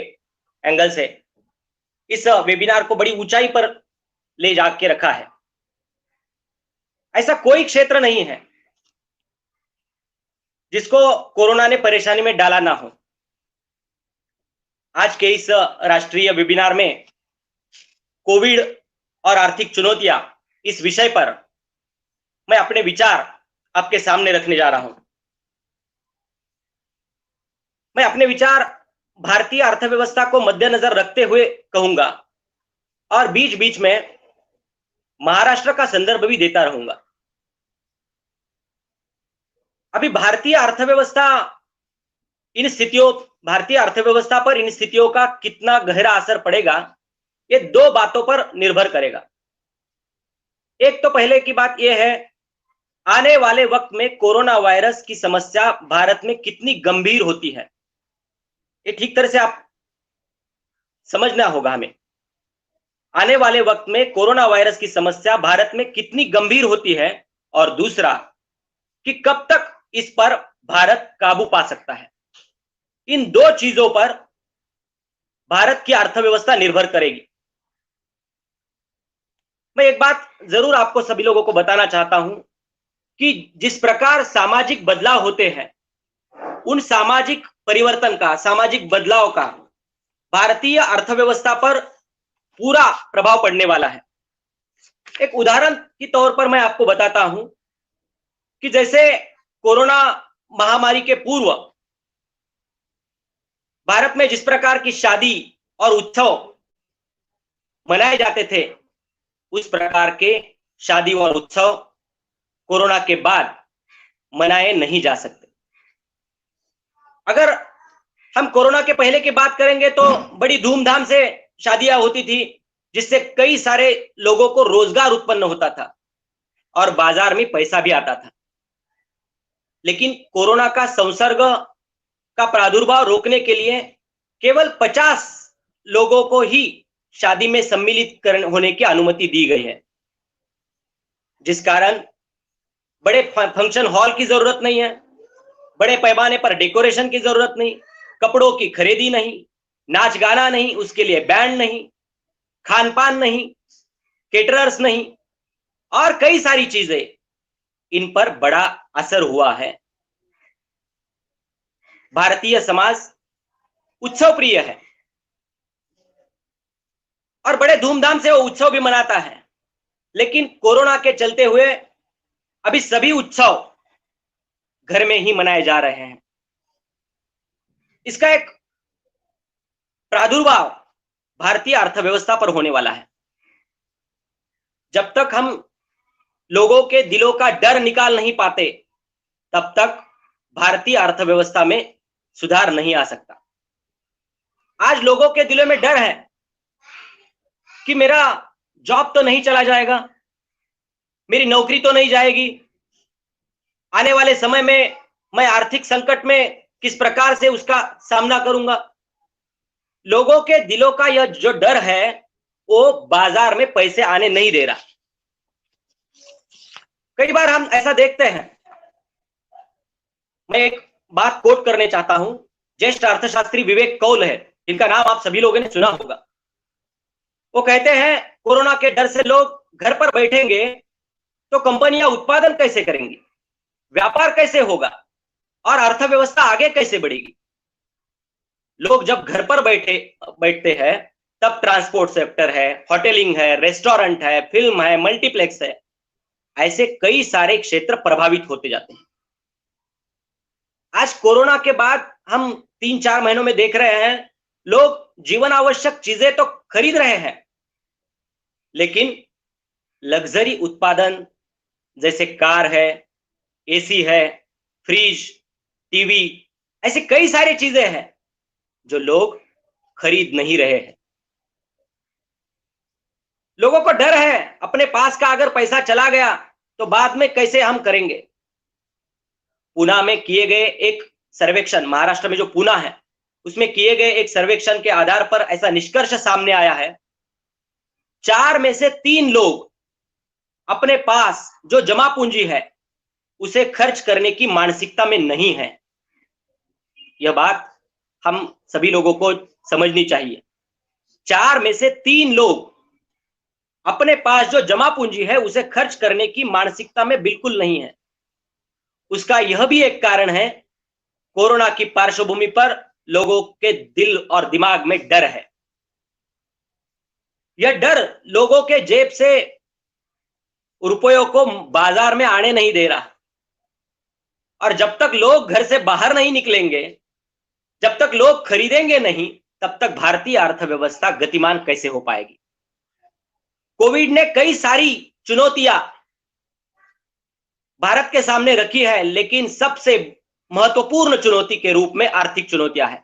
एंगल से इस वेबिनार को बड़ी ऊंचाई पर ले जाके रखा है। ऐसा कोई क्षेत्र नहीं है जिसको कोरोना ने परेशानी में डाला ना हो। आज के इस राष्ट्रीय वेबिनार में कोविड और आर्थिक चुनौतियां, इस विषय पर मैं अपने विचार आपके सामने रखने जा रहा हूं। मैं अपने विचार भारतीय अर्थव्यवस्था को मद्देनजर रखते हुए कहूंगा, और बीच बीच में महाराष्ट्र का संदर्भ भी देता रहूंगा। अभी भारतीय अर्थव्यवस्था इन स्थितियों भारतीय अर्थव्यवस्था पर इन स्थितियों का कितना गहरा असर पड़ेगा, ये दो बातों पर निर्भर करेगा। एक तो पहले की बात यह है, आने वाले वक्त में कोरोना वायरस की समस्या भारत में कितनी गंभीर होती है, ये ठीक तरह से आप समझना होगा हमें। आने वाले वक्त में कोरोना वायरस की समस्या भारत में कितनी गंभीर होती है, और दूसरा कि कब तक इस पर भारत काबू पा सकता है। इन दो चीजों पर भारत की अर्थव्यवस्था निर्भर करेगी। मैं एक बात जरूर आपको सभी लोगों को बताना चाहता हूं कि जिस प्रकार सामाजिक बदलाव होते हैं, उन सामाजिक परिवर्तन का, सामाजिक बदलाव का भारतीय अर्थव्यवस्था पर पूरा प्रभाव पड़ने वाला है। एक उदाहरण के तौर पर मैं आपको बताता हूं कि जैसे कोरोना महामारी के पूर्व भारत में जिस प्रकार की शादी और उत्सव मनाए जाते थे, उस प्रकार के शादी और उत्सव कोरोना के बाद मनाए नहीं जा सकते। अगर हम कोरोना के पहले की बात करेंगे तो बड़ी धूमधाम से शादियां होती थी, जिससे कई सारे लोगों को रोजगार उत्पन्न होता था और बाजार में पैसा भी आता था। लेकिन कोरोना का संसर्ग का प्रादुर्भाव रोकने के लिए केवल 50 लोगों को ही शादी में सम्मिलित होने की अनुमति दी गई है, जिस कारण बड़े फंक्शन हॉल की जरूरत नहीं है, बड़े पैमाने पर डेकोरेशन की जरूरत नहीं, कपड़ों की खरीदी नहीं, नाच गाना नहीं, उसके लिए बैंड नहीं, खान पान नहीं, केटरर्स नहीं, और कई सारी चीजें, इन पर बड़ा असर हुआ है। भारतीय समाज उत्सव प्रिय है और बड़े धूमधाम से वो उत्सव भी मनाता है, लेकिन कोरोना के चलते हुए अभी सभी उत्सव घर में ही मनाए जा रहे हैं। इसका एक प्रादुर्भाव भारतीय अर्थव्यवस्था पर होने वाला है। जब तक हम लोगों के दिलों का डर निकाल नहीं पाते, तब तक भारतीय अर्थव्यवस्था में सुधार नहीं आ सकता। आज लोगों के दिलों में डर है कि मेरा जॉब तो नहीं चला जाएगा, मेरी नौकरी तो नहीं जाएगी, आने वाले समय में मैं आर्थिक संकट में किस प्रकार से उसका सामना करूंगा। लोगों के दिलों का यह जो डर है, वो बाजार में पैसे आने नहीं दे रहा। कई बार हम ऐसा देखते हैं, मैं एक बात कोट करने चाहता हूं, ज्येष्ठ अर्थशास्त्री विवेक कौल है, जिनका नाम आप सभी लोगों ने सुना होगा। वो कहते हैं कोरोना के डर से लोग घर पर बैठेंगे तो कंपनियां उत्पादन कैसे करेंगी, व्यापार कैसे होगा और अर्थव्यवस्था आगे कैसे बढ़ेगी। लोग जब घर पर बैठते हैं तब ट्रांसपोर्ट सेक्टर है, होटलिंग है, रेस्टोरेंट है, फिल्म है, मल्टीप्लेक्स है, ऐसे कई सारे क्षेत्र प्रभावित होते जाते हैं। आज कोरोना के बाद हम 3-4 महीनों में देख रहे हैं, लोग जीवन आवश्यक चीजें तो खरीद रहे हैं, लेकिन लग्जरी उत्पादन जैसे कार है, एसी है, फ्रिज, टीवी, ऐसे कई सारी चीजें हैं जो लोग खरीद नहीं रहे हैं। लोगों को डर है अपने पास का अगर पैसा चला गया तो बाद में कैसे हम करेंगे। पूना में किए गए एक सर्वेक्षण, महाराष्ट्र में जो पूना है, उसमें किए गए एक सर्वेक्षण के आधार पर ऐसा निष्कर्ष सामने आया है, 4 में से 3 लोग अपने पास जो जमा पूंजी है उसे खर्च करने की मानसिकता में नहीं है। यह बात हम सभी लोगों को समझनी चाहिए। 4 में से 3 लोग अपने पास जो जमा पूंजी है उसे खर्च करने की मानसिकता में बिल्कुल नहीं है। उसका यह भी एक कारण है, कोरोना की पार्श्वभूमि पर लोगों के दिल और दिमाग में डर है। यह डर लोगों के जेब से रुपयों को बाजार में आने नहीं दे रहा, और जब तक लोग घर से बाहर नहीं निकलेंगे, जब तक लोग खरीदेंगे नहीं, तब तक भारतीय अर्थव्यवस्था गतिमान कैसे हो पाएगी। कोविड ने कई सारी चुनौतियां भारत के सामने रखी है, लेकिन सबसे महत्वपूर्ण चुनौती के रूप में आर्थिक चुनौतियां है।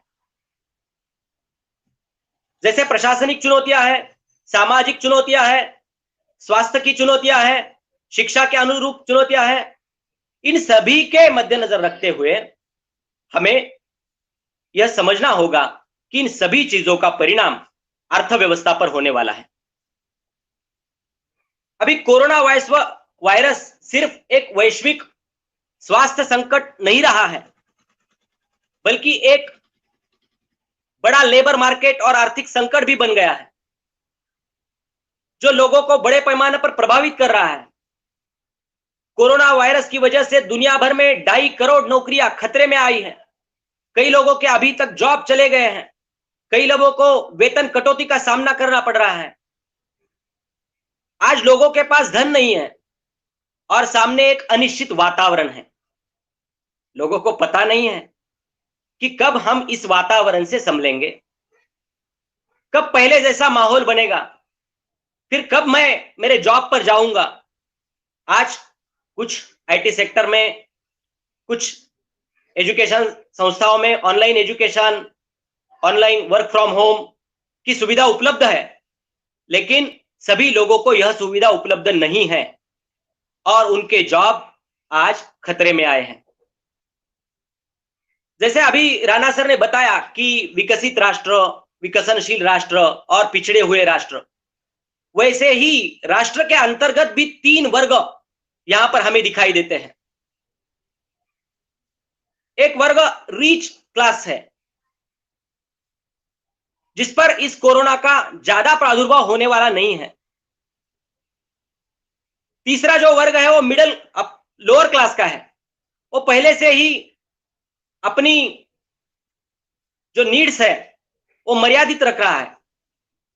जैसे प्रशासनिक चुनौतियां हैं, सामाजिक चुनौतियां हैं, स्वास्थ्य की चुनौतियां हैं, शिक्षा के अनुरूप चुनौतियां हैं, इन सभी के मद्देनजर रखते हुए हमें यह समझना होगा कि इन सभी चीजों का परिणाम अर्थव्यवस्था पर होने वाला है। अभी कोरोना वायरस सिर्फ एक वैश्विक स्वास्थ्य संकट नहीं रहा है, बल्कि एक बड़ा लेबर मार्केट और आर्थिक संकट भी बन गया है, जो लोगों को बड़े पैमाने पर प्रभावित कर रहा है। कोरोना वायरस की वजह से दुनिया भर में 2.5 करोड़ नौकरियां खतरे में आई हैं। कई लोगों के अभी तक जॉब चले गए हैं। कई लोगों को वेतन कटौती का सामना करना पड़ रहा है। आज लोगों के पास धन नहीं है और सामने एक अनिश्चित वातावरण है। लोगों को पता नहीं है कि कब हम इस वातावरण से संभलेंगे, कब पहले जैसा माहौल बनेगा, फिर कब मैं मेरे जॉब पर जाऊंगा। आज कुछ आईटी सेक्टर में, कुछ एजुकेशन संस्थाओं में online education, online work from home की सुविधा उपलब्ध है, लेकिन सभी लोगों को यह सुविधा उपलब्ध नहीं है और उनके जॉब आज खतरे में आए हैं। जैसे अभी राणा सर ने बताया कि विकसित राष्ट्र, विकसनशील राष्ट्र और पिछड़े हुए राष्ट्र, वैसे ही राष्ट्र के अंतर्गत भी 3 वर्ग यहां पर हमें दिखाई देते हैं। एक वर्ग रिच क्लास है, जिस पर इस कोरोना का ज्यादा प्रादुर्भाव होने वाला नहीं है। तीसरा जो वर्ग है वो लोअर क्लास का है। वो पहले से ही अपनी जो नीड्स है वो मर्यादित रख रहा है,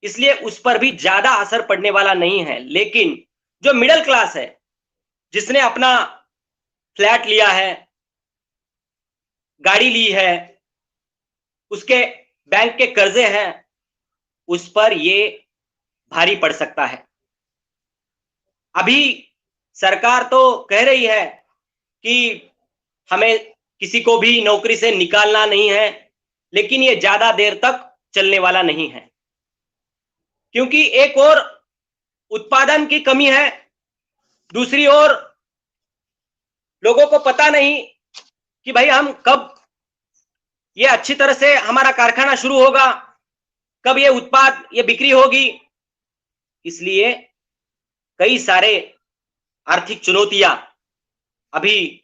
इसलिए उस पर भी ज्यादा असर पड़ने वाला नहीं है। लेकिन जो मिडिल क्लास है, जिसने अपना फ्लैट लिया है, गाड़ी ली है, उसके बैंक के कर्जे हैं, उस पर ये भारी पड़ सकता है। अभी सरकार तो कह रही है कि हमें किसी को भी नौकरी से निकालना नहीं है, लेकिन ये ज्यादा देर तक चलने वाला नहीं है, क्योंकि एक और उत्पादन की कमी है, दूसरी ओर लोगों को पता नहीं कि भाई हम कब ये अच्छी तरह से हमारा कारखाना शुरू होगा, कब ये बिक्री होगी। इसलिए कई सारे आर्थिक चुनौतियां अभी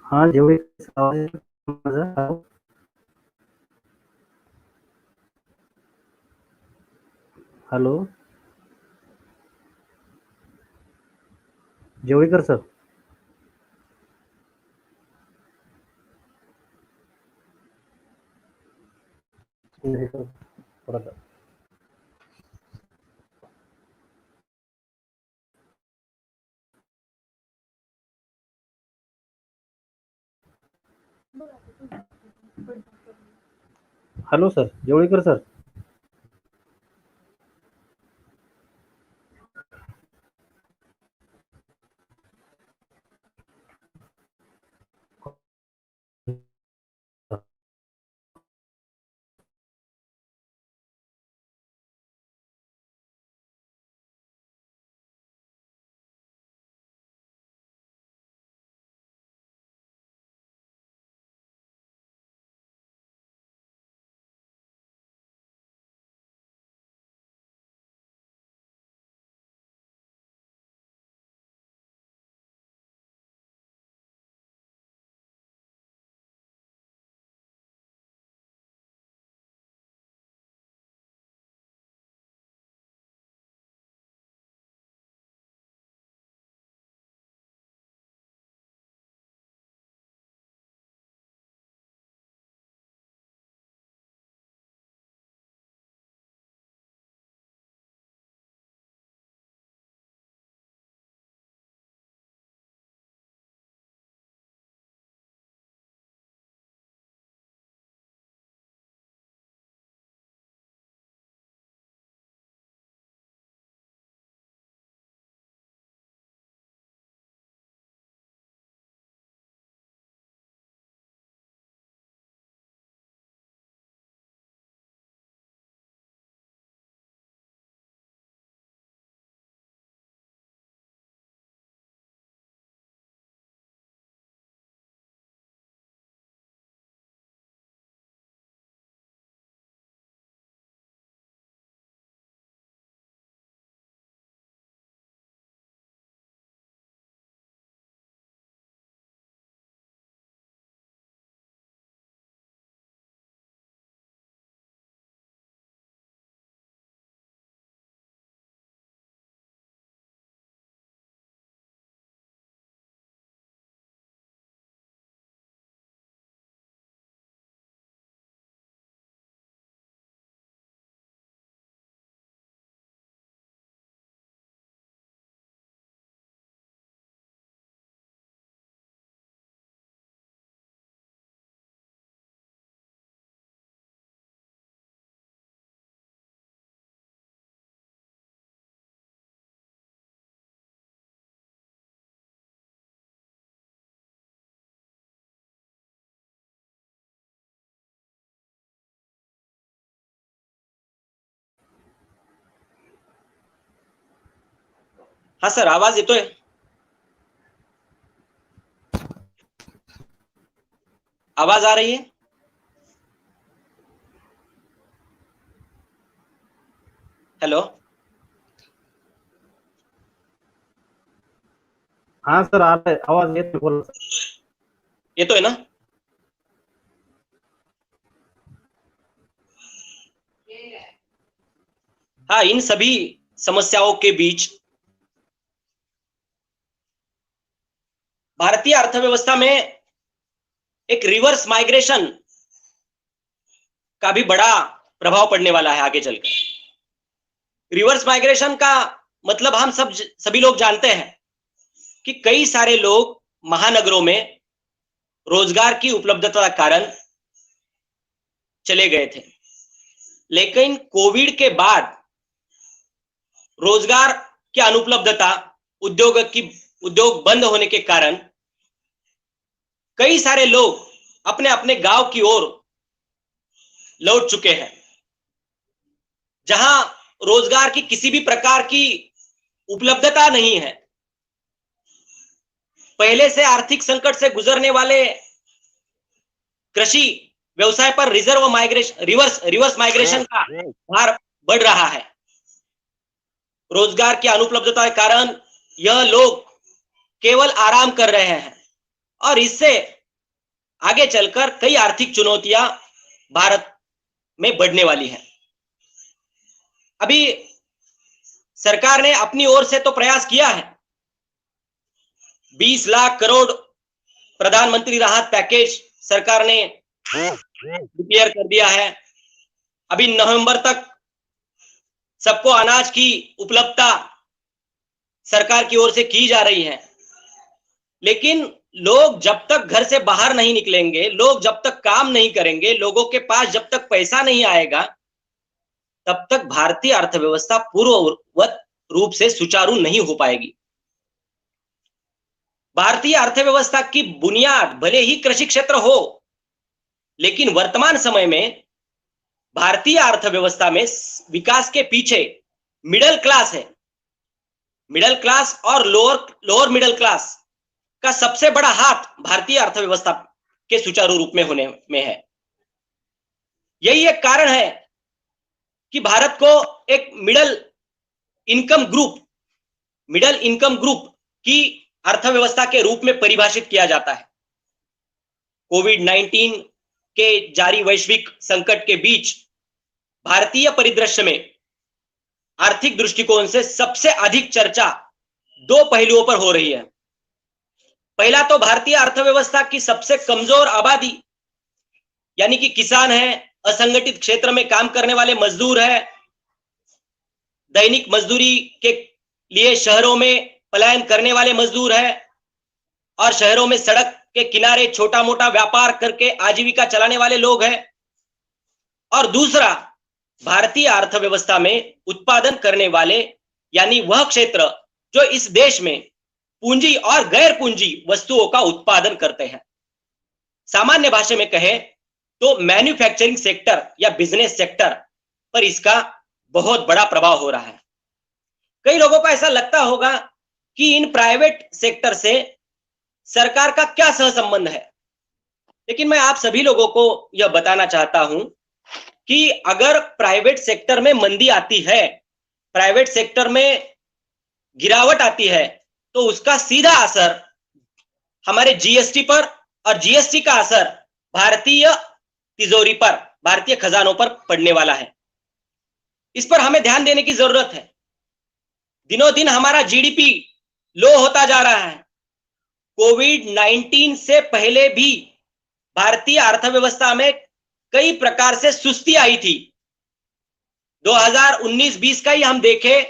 हाँ जेवढी आवाज येतो माझा? Hello hello Jewalikar sir. परत हॅलो सर, जेवळीकर सर. हाँ सर, आवाज येतोय? आवाज आ रही है? हेलो, हाँ सर, आ रहा है, आवाज येते बोला सर. येतोय ना? हाँ, इन सभी समस्याओं के बीच भारतीय अर्थव्यवस्था में एक रिवर्स माइग्रेशन का भी बड़ा प्रभाव पड़ने वाला है आगे चलकर। रिवर्स माइग्रेशन का मतलब हम सभी लोग जानते हैं कि कई सारे लोग महानगरों में रोजगार की उपलब्धता के कारण चले गए थे, लेकिन कोविड के बाद रोजगार की अनुपलब्धता, उद्योग बंद होने के कारण कई सारे लोग अपने अपने गांव की ओर लौट चुके हैं, जहां रोजगार की किसी भी प्रकार की उपलब्धता नहीं है। पहले से आर्थिक संकट से गुजरने वाले कृषि व्यवसाय पर रिवर्स माइग्रेशन का भार बढ़ रहा है। रोजगार की अनुपलब्धता के कारण यह लोग केवल आराम कर रहे हैं और इससे आगे चलकर कई आर्थिक चुनौतियां भारत में बढ़ने वाली है। अभी सरकार ने अपनी ओर से तो प्रयास किया है, 20 लाख करोड़ प्रधानमंत्री राहत पैकेज सरकार ने डिक्लेयर कर दिया है। अभी नवंबर तक सबको अनाज की उपलब्धता सरकार की ओर से की जा रही है, लेकिन लोग जब तक घर से बाहर नहीं निकलेंगे, लोग जब तक काम नहीं करेंगे, लोगों के पास जब तक पैसा नहीं आएगा, तब तक भारतीय अर्थव्यवस्था पूर्ववत रूप से सुचारू नहीं हो पाएगी। भारतीय अर्थव्यवस्था की बुनियाद भले ही कृषि क्षेत्र हो, लेकिन वर्तमान समय में भारतीय अर्थव्यवस्था में विकास के पीछे मिडिल क्लास है। मिडिल क्लास और लोअर मिडिल क्लास का सबसे बड़ा हाथ भारतीय अर्थव्यवस्था के सुचारू रूप में होने में है। यही एक कारण है कि भारत को एक मिडिल इनकम ग्रुप की अर्थव्यवस्था के रूप में परिभाषित किया जाता है। कोविड-19 के जारी वैश्विक संकट के बीच भारतीय परिदृश्य में आर्थिक दृष्टिकोण से सबसे अधिक चर्चा दो पहलुओं पर हो रही है। पहला तो भारतीय अर्थव्यवस्था की सबसे कमजोर आबादी यानी कि किसान है, असंगठित क्षेत्र में काम करने वाले मजदूर है, दैनिक मजदूरी के लिए शहरों में पलायन करने वाले मजदूर है और शहरों में सड़क के किनारे छोटा मोटा व्यापार करके आजीविका चलाने वाले लोग हैं। और दूसरा, भारतीय अर्थव्यवस्था में उत्पादन करने वाले यानी वह क्षेत्र जो इस देश में पूंजी और गैर पूंजी वस्तुओं का उत्पादन करते हैं। सामान्य भाषा में कहें तो मैन्युफैक्चरिंग सेक्टर या बिजनेस सेक्टर पर इसका बहुत बड़ा प्रभाव हो रहा है। कई लोगों को ऐसा लगता होगा कि इन प्राइवेट सेक्टर से सरकार का क्या सहसंबंध है, लेकिन मैं आप सभी लोगों को यह बताना चाहता हूं कि अगर प्राइवेट सेक्टर में मंदी आती है, प्राइवेट सेक्टर में गिरावट आती है, तो उसका सीधा असर हमारे जीएसटी पर और जीएसटी का असर भारतीय तिजोरी पर, भारतीय खजानों पर पड़ने वाला है। इस पर हमें ध्यान देने की जरूरत है। दिनों दिन हमारा जीडीपी लो होता जा रहा है। कोविड-19 से पहले भी भारतीय अर्थव्यवस्था में कई प्रकार से सुस्ती आई थी। 2019-20 का ही हम देखें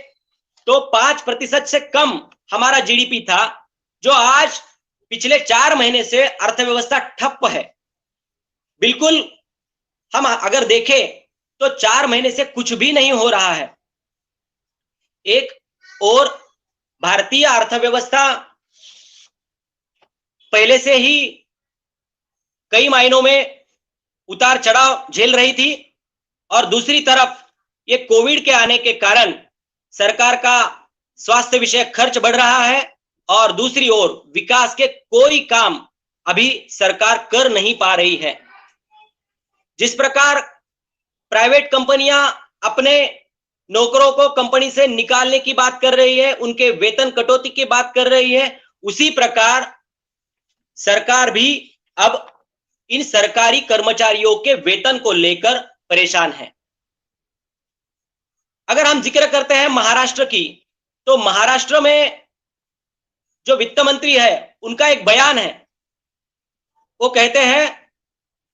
तो 5% से कम हमारा जीडीपी था, जो आज पिछले 4 महीने से अर्थव्यवस्था ठप है। बिल्कुल हम अगर देखें तो 4 महीने से कुछ भी नहीं हो रहा है। एक और भारतीय अर्थव्यवस्था पहले से ही कई मायनों में उतार चढ़ाव झेल रही थी और दूसरी तरफ ये कोविड के आने के कारण सरकार का स्वास्थ्य विषयक खर्च बढ़ रहा है और दूसरी ओर विकास के कोई काम अभी सरकार कर नहीं पा रही है। जिस प्रकार प्राइवेट कंपनियां अपने नौकरों को कंपनी से निकालने की बात कर रही है, उनके वेतन कटौती की बात कर रही है, उसी प्रकार सरकार भी अब इन सरकारी कर्मचारियों के वेतन को लेकर परेशान है। अगर हम जिक्र करते हैं महाराष्ट्र की, तो महाराष्ट्र में जो वित्त मंत्री है उनका एक बयान है। वो कहते हैं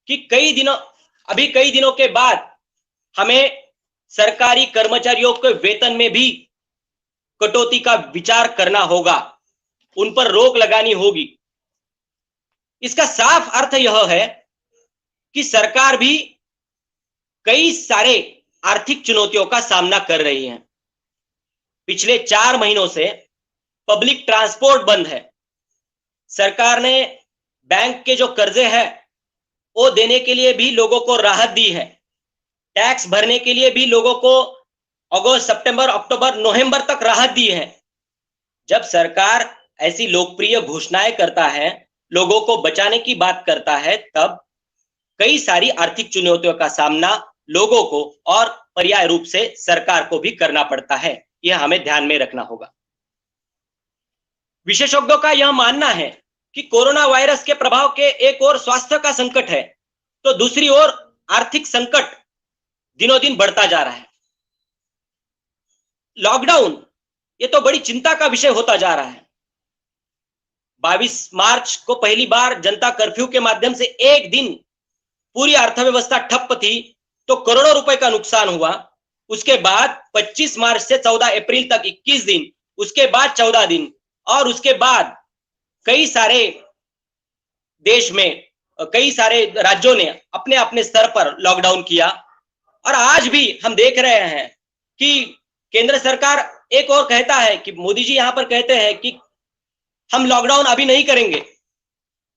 कि अभी कई दिनों के बाद हमें सरकारी कर्मचारियों के वेतन में भी कटौती का विचार करना होगा, उन पर रोक लगानी होगी। इसका साफ अर्थ यह है कि सरकार भी कई सारे आर्थिक चुनौतियों का सामना कर रही है। पिछले 4 महीनों से पब्लिक ट्रांसपोर्ट बंद है। सरकार ने बैंक के जो कर्जे हैं वो देने के लिए भी लोगों को राहत दी है। टैक्स भरने के लिए भी लोगों को अगस्त, सितंबर, अक्टूबर, नवंबर तक राहत दी है। जब सरकार ऐसी लोकप्रिय घोषणाएं करता है, लोगों को बचाने की बात करता है, तब कई सारी आर्थिक चुनौतियों का सामना लोगों को और पर्याय रूप से सरकार को भी करना पड़ता है। यह हमें ध्यान में रखना होगा। विशेषज्ञों का यह मानना है कि कोरोना वायरस के प्रभाव के एक ओर स्वास्थ्य का संकट है, तो दूसरी ओर आर्थिक संकट दिनों दिन बढ़ता जा रहा है। लॉकडाउन ये तो बड़ी चिंता का विषय होता जा रहा है। 22 मार्च को पहली बार जनता कर्फ्यू के माध्यम से एक दिन पूरी अर्थव्यवस्था ठप थी, तो करोड़ों रुपए का नुकसान हुआ। उसके बाद 25 मार्च से 14 अप्रैल तक 21 दिन, उसके बाद 14 दिन, और उसके बाद कई सारे देश में कई सारे राज्यों ने अपने अपने स्तर पर लॉकडाउन किया। और आज भी हम देख रहे हैं कि केंद्र सरकार एक और कहता है कि मोदी जी यहां पर कहते हैं कि हम लॉकडाउन अभी नहीं करेंगे,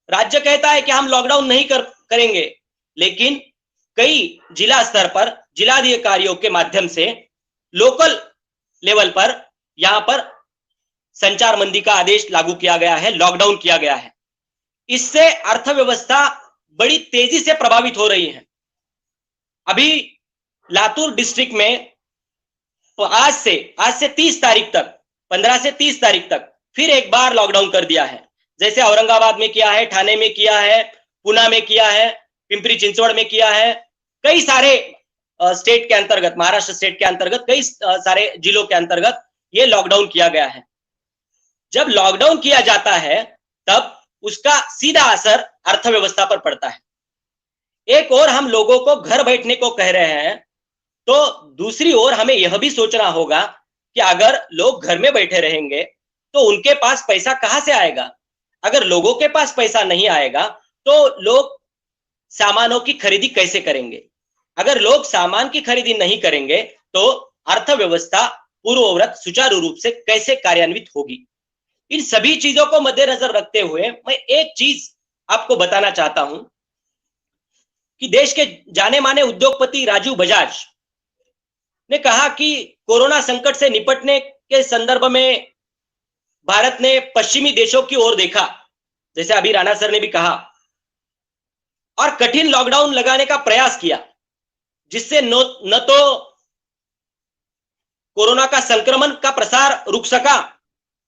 राज्य कहता है कि हम लॉकडाउन नहीं करेंगे, लेकिन कई जिला स्तर पर जिलाधिकारियों के माध्यम से लोकल लेवल पर यहां पर संचार मंदी का आदेश लागू किया गया है, लॉकडाउन किया गया है। इससे अर्थव्यवस्था बड़ी तेजी से प्रभावित हो रही है। अभी लातूर डिस्ट्रिक्ट में आज से 30 तारीख तक, 15 से 30 तारीख तक फिर एक बार लॉकडाउन कर दिया है। जैसे औरंगाबाद में किया है, ठाणे में किया है, पुणे में किया है, पिंपरी चिंचवड़ में किया है, कई सारे स्टेट के अंतर्गत, महाराष्ट्र स्टेट के अंतर्गत कई सारे जिलों के अंतर्गत ये लॉकडाउन किया गया है। जब लॉकडाउन किया जाता है तब उसका सीधा असर अर्थव्यवस्था पर पड़ता है। एक और हम लोगों को घर बैठने को कह रहे हैं, तो दूसरी ओर हमें यह भी सोचना होगा कि अगर लोग घर में बैठे रहेंगे तो उनके पास पैसा कहां से आएगा। अगर लोगों के पास पैसा नहीं आएगा तो लोग सामानों की खरीदी कैसे करेंगे। अगर लोग सामान की खरीदी नहीं करेंगे तो अर्थव्यवस्था पूर्ववत सुचारू रूप से कैसे कार्यान्वित होगी। इन सभी चीजों को मद्देनजर रखते हुए मैं एक चीज आपको बताना चाहता हूं कि देश के जाने माने उद्योगपति राजीव बजाज ने कहा कि कोरोना संकट से निपटने के संदर्भ में भारत ने पश्चिमी देशों की ओर देखा, जैसे अभी राणा सर ने भी कहा, और कठिन लॉकडाउन लगाने का प्रयास किया, जिससे न तो कोरोना का संक्रमण का प्रसार रुक सका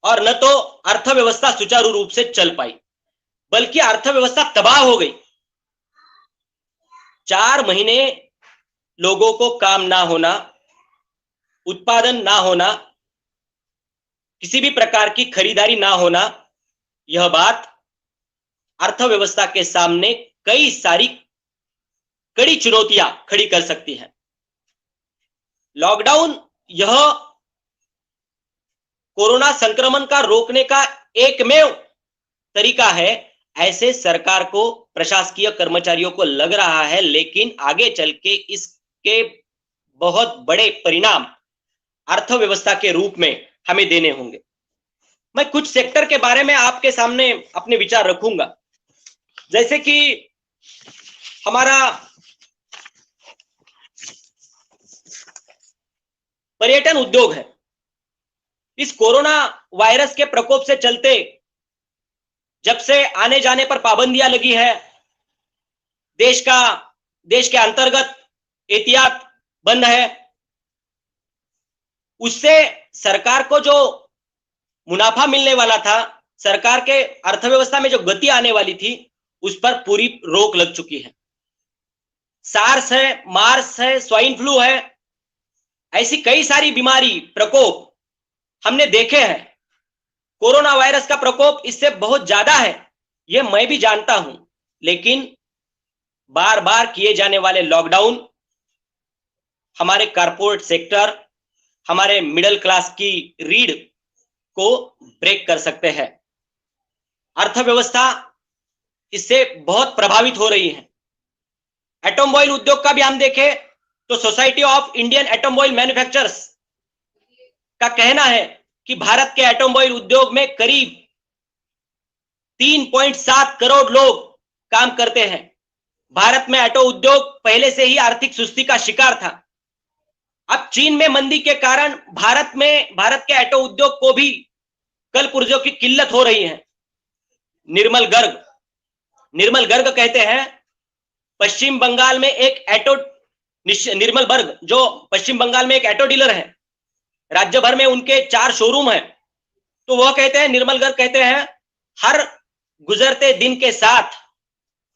और न तो अर्थव्यवस्था सुचारू रूप से चल पाई, बल्कि अर्थव्यवस्था तबाह हो गई। 4 महीने लोगों को काम ना होना, उत्पादन ना होना, किसी भी प्रकार की खरीदारी ना होना, यह बात अर्थव्यवस्था के सामने कई सारी कड़ी चुनौतियां खड़ी कर सकती है। लॉकडाउन यह कोरोना संक्रमण का रोकने का एकमेव तरीका है, ऐसे सरकार को, प्रशासकीय कर्मचारियों को लग रहा है, लेकिन आगे चल के इसके बहुत बड़े परिणाम अर्थव्यवस्था के रूप में हमें देने होंगे। मैं कुछ सेक्टर के बारे में आपके सामने अपने विचार रखूंगा, जैसे कि हमारा पर्यटन उद्योग है। इस कोरोना वायरस के प्रकोप से चलते जब से आने जाने पर पाबंदियां लगी है, देश के अंतर्गत एहतियात बंद है, उससे सरकार को जो मुनाफा मिलने वाला था, सरकार के अर्थव्यवस्था में जो गति आने वाली थी, उस पर पूरी रोक लग चुकी है। सार्स है, मार्स है, स्वाइन फ्लू है, ऐसी कई सारी बीमारी प्रकोप हमने देखे हैं। कोरोना वायरस का प्रकोप इससे बहुत ज्यादा है, यह मैं भी जानता हूं, लेकिन बार बार किए जाने वाले लॉकडाउन हमारे कारपोरेट सेक्टर, हमारे मिडिल क्लास की रीढ़ को ब्रेक कर सकते हैं। अर्थव्यवस्था इससे बहुत प्रभावित हो रही है। एटॉमोबाइल उद्योग का भी हम देखें तो सोसाइटी ऑफ इंडियन एटॉमोबाइल मैन्युफैक्चरर्स का कहना है कि भारत के एटॉमोबाइल उद्योग में करीब 3.7 करोड़ लोग काम करते हैं। भारत में ऑटो उद्योग पहले से ही आर्थिक सुस्ती का शिकार था। अब चीन में मंदी के कारण भारत के ऑटो उद्योग को भी कल पुर्जों की किल्लत हो रही है। निर्मल गर्ग कहते हैं, पश्चिम बंगाल में एक ऑटो निर्मल गर्ग जो पश्चिम बंगाल में एक ऑटो डीलर है, राज्य भर में उनके 4 शोरूम है। तो वह कहते हैं, निर्मल गर्ग कहते हैं, हर गुजरते दिन के साथ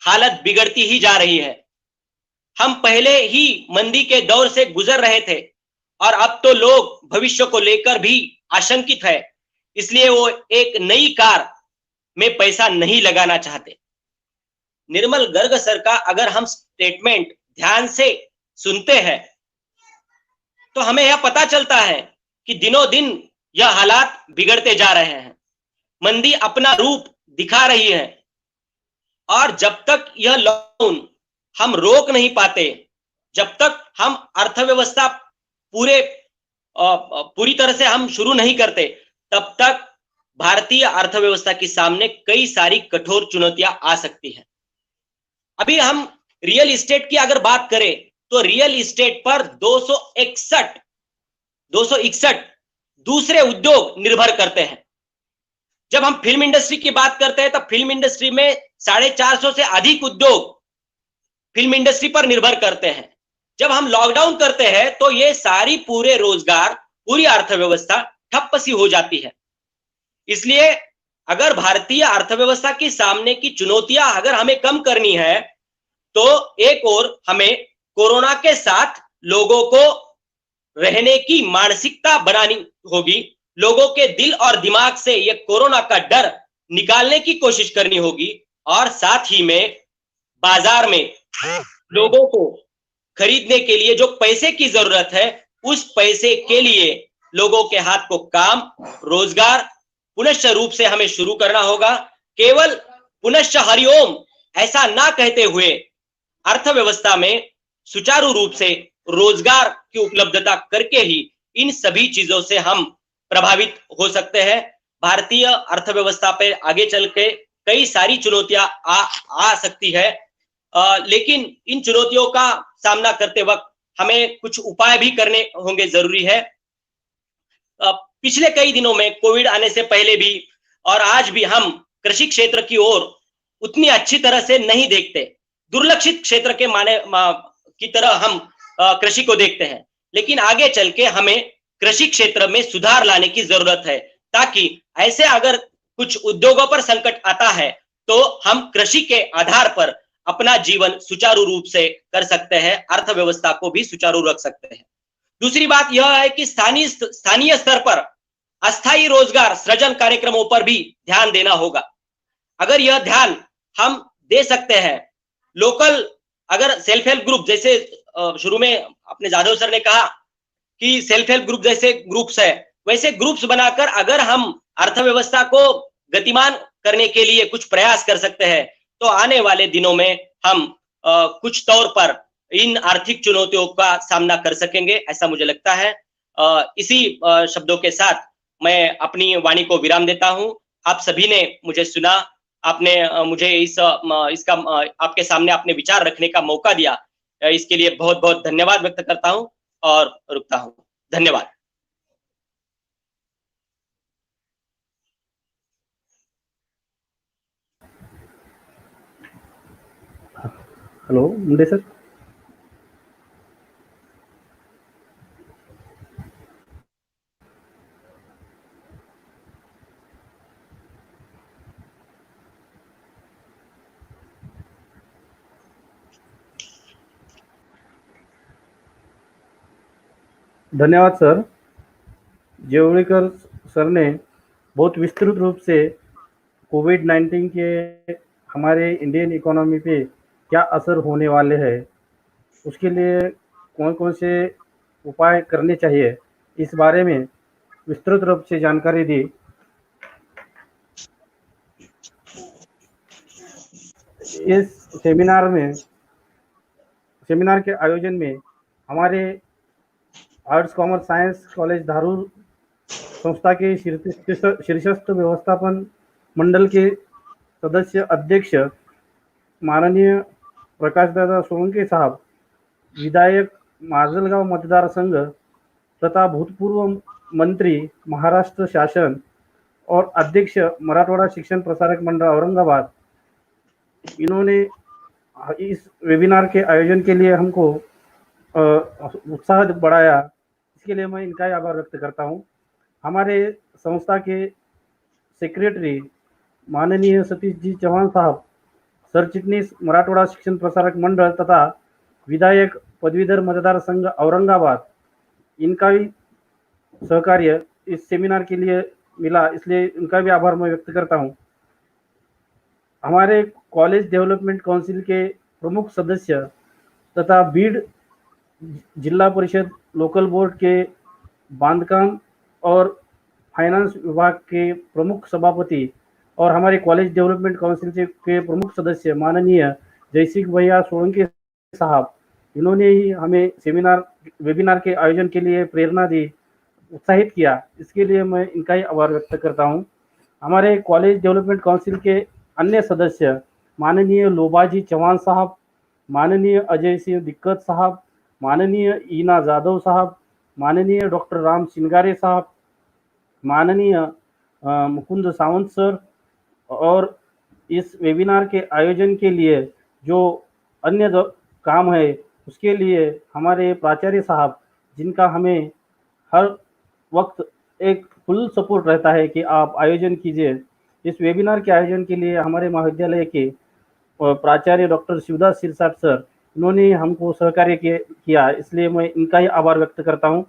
हालत बिगड़ती ही जा रही है। हम पहले ही मंदी के दौर से गुजर रहे थे और अब तो लोग भविष्य को लेकर भी आशंकित है, इसलिए वो एक नई कार में पैसा नहीं लगाना चाहते। निर्मल गर्ग सर का अगर हम स्टेटमेंट ध्यान से सुनते हैं तो हमें यह पता चलता है कि दिनों दिन यह हालात बिगड़ते जा रहे हैं, मंदी अपना रूप दिखा रही है और जब तक यह लॉकडाउन हम रोक नहीं पाते, जब तक हम अर्थव्यवस्था पूरी तरह से हम शुरू नहीं करते, तब तक भारतीय अर्थव्यवस्था के सामने कई सारी कठोर चुनौतियां आ सकती हैं। अभी हम रियल इस्टेट की अगर बात करें तो रियल इस्टेट पर 261 दूसरे उद्योग निर्भर करते हैं। जब हम फिल्म इंडस्ट्री की बात करते हैं तो फिल्म इंडस्ट्री में 450 से अधिक उद्योग फिल्म इंडस्ट्री पर निर्भर करते हैं। जब हम लॉकडाउन करते हैं तो ये सारी पूरे रोजगार, पूरी अर्थव्यवस्था ठप्प सी हो जाती है। इसलिए अगर भारतीय अर्थव्यवस्था के सामने की चुनौतियां अगर हमें कम करनी है तो एक और हमें कोरोना के साथ लोगों को रहने की मानसिकता बनानी होगी। लोगों के दिल और दिमाग से ये कोरोना का डर निकालने की कोशिश करनी होगी और साथ ही में बाजार में लोगों को खरीदने के लिए जो पैसे की जरूरत है, उस पैसे के लिए लोगों के हाथ को काम, रोजगार पुनश्च रूप से हमें शुरू करना होगा। केवल पुनश्च हरिओम ऐसा ना कहते हुए अर्थव्यवस्था में सुचारू रूप से रोजगार की उपलब्धता करके ही इन सभी चीजों से हम प्रभावित हो सकते हैं। भारतीय अर्थव्यवस्था पे आगे चल के कई सारी चुनौतियां आ सकती है, लेकिन इन चुनौतियों का सामना करते वक्त हमें कुछ उपाय भी करने होंगे, जरूरी है। पिछले कई दिनों में कोविड आने से पहले भी और आज भी हम कृषि क्षेत्र की ओर उतनी अच्छी तरह से नहीं देखते, दुर्लक्षित क्षेत्र के की तरह हम कृषि को देखते हैं। लेकिन आगे चल के हमें कृषि क्षेत्र में सुधार लाने की जरूरत है, ताकि ऐसे अगर कुछ उद्योगों पर संकट आता है तो हम कृषि के आधार पर अपना जीवन सुचारू रूप से कर सकते हैं, अर्थव्यवस्था को भी सुचारू रख सकते हैं। दूसरी बात यह है कि स्थानीय स्तर पर अस्थायी रोजगार सृजन कार्यक्रमों पर भी ध्यान देना होगा। अगर यह ध्यान हम दे सकते हैं, लोकल अगर सेल्फ हेल्प ग्रुप, जैसे शुरू में अपने जाधव सर ने कहा कि सेल्फ हेल्प ग्रुप जैसे ग्रुप्स है, वैसे ग्रुप्स बनाकर अगर हम अर्थव्यवस्था को गतिमान करने के लिए कुछ प्रयास कर सकते हैं तो आने वाले दिनों में हम कुछ तौर पर इन आर्थिक चुनौतियों का सामना कर सकेंगे, ऐसा मुझे लगता है। इसी शब्दों के साथ मैं अपनी वाणी को विराम देता हूं। आप सभी ने मुझे सुना, आपने मुझे इसका आपके सामने अपने विचार रखने का मौका दिया, इसके लिए बहुत बहुत धन्यवाद व्यक्त करता हूं और रुकता हूं। धन्यवाद। हेलो मुंडे सर। धन्यवाद सर। जेवड़ेकर सर ने बहुत विस्तृत रूप से कोविड-19 के हमारे इंडियन इकोनॉमी पे क्या असर होने वाले हैं, उसके लिए कौन-कौन से उपाय करने चाहिए, इस बारे में विस्तृत रूप से जानकारी दी। इस सेमिनार के आयोजन में हमारे arts commerce science college Dharu संस्था के शीर्षस्थ व्यवस्थापन मंडल के सदस्य अध्यक्ष माननीय प्रकाश दादा सोलंके साहब, विधायक माजलगांव मतदार संघ तथा भूतपूर्व मंत्री महाराष्ट्र शासन और अध्यक्ष मराठवाड़ा शिक्षण प्रसारक मंडल औरंगाबाद, इन्होंने इस वेबिनार के आयोजन के लिए हमको उत्साह बढ़ाया। इसके लिए मैं इनका आभार व्यक्त करता हूँ। हमारे संस्था के सेक्रेटरी माननीय सतीश जी चौहान साहब, सरचिटनीस मराठवाड़ा शिक्षण प्रसारक मंडल तथा विधायक पदवीधर मतदार संघ औरंगाबाद, इनका भी सहकार्य इस सेमिनार के लिए मिला, इसलिए इनका भी आभार मैं व्यक्त करता हूँ। हमारे कॉलेज डेवलपमेंट काउंसिल के प्रमुख सदस्य तथा बीड जिला परिषद लोकल बोर्ड के बांधकाम और फाइनेंस विभाग के प्रमुख सभापति और हमारे कॉलेज डेवलपमेंट काउंसिल के प्रमुख सदस्य माननीय जयसिंह भैया सोलंके साहब, इन्होंने ही हमें वेबिनार के आयोजन के लिए प्रेरणा दी, उत्साहित किया। इसके लिए मैं इनका ही आभार व्यक्त करता हूँ। हमारे कॉलेज डेवलपमेंट काउंसिल के अन्य सदस्य माननीय लोबाजी चौहान साहब, माननीय अजय सिंह दिक्कत साहब, माननीय ईना जाधव साहब, माननीय डॉक्टर राम सिंगारे साहब, माननीय मुकुंद सावंत सर, और इस वेबिनार के आयोजन के लिए जो अन्य काम है उसके लिए हमारे प्राचार्य साहब, जिनका हमें हर वक्त एक फुल सपोर्ट रहता है कि आप आयोजन कीजिए। इस वेबिनार के आयोजन के लिए हमारे महाविद्यालय के प्राचार्य डॉक्टर शिवदास सिरसाट सर, इन्होंने हमको सहकार्य किया, इसलिए मैं इनका ही आभार व्यक्त करता हूँ।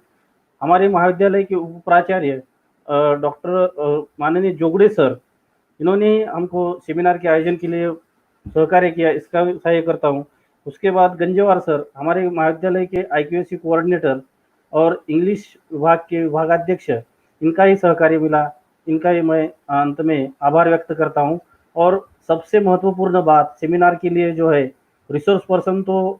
हमारे महाविद्यालय के उप प्राचार्य डॉक्टर माननीय जोगड़े सर, इन्होंने हमको सेमिनार के आयोजन के लिए सहकार्य किया, इसका भी सहाय करता हूँ। उसके बाद गंजेवार सर, हमारे महाविद्यालय के IQAC कोऑर्डिनेटर और इंग्लिश विभाग के विभागाध्यक्ष, इनका ही सहकार्य मिला, इनका ही मैं अंत में आभार व्यक्त करता हूँ। और सबसे महत्वपूर्ण बात, सेमिनार के लिए जो है रिसोर्स पर्सन तो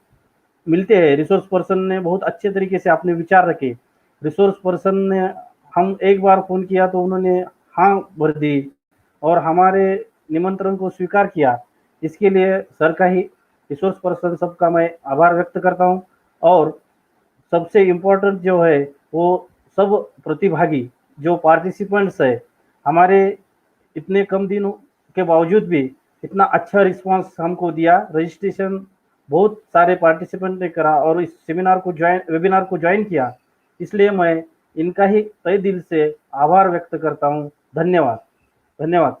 मिलते हैं, रिसोर्स पर्सन ने बहुत अच्छे तरीके से अपने विचार रखे। रिसोर्स पर्सन ने हम एक बार फ़ोन किया तो उन्होंने हाँ भर दी और हमारे निमंत्रण को स्वीकार किया। इसके लिए सर का ही, रिसोर्स पर्सन सबका मैं आभार व्यक्त करता हूँ। और सबसे इम्पोर्टेंट जो है वो सब प्रतिभागी जो पार्टिसिपेंट्स है, हमारे इतने कम दिनों के बावजूद भी इतना अच्छा रिस्पांस हमको दिया। रजिस्ट्रेशन बहुत सारे पार्टिसिपेंट ने करा और इस वेबिनार को ज्वाइन किया, इसलिए मैं इनका ही तहे दिल से आभार व्यक्त करता हूँ। धन्यवाद।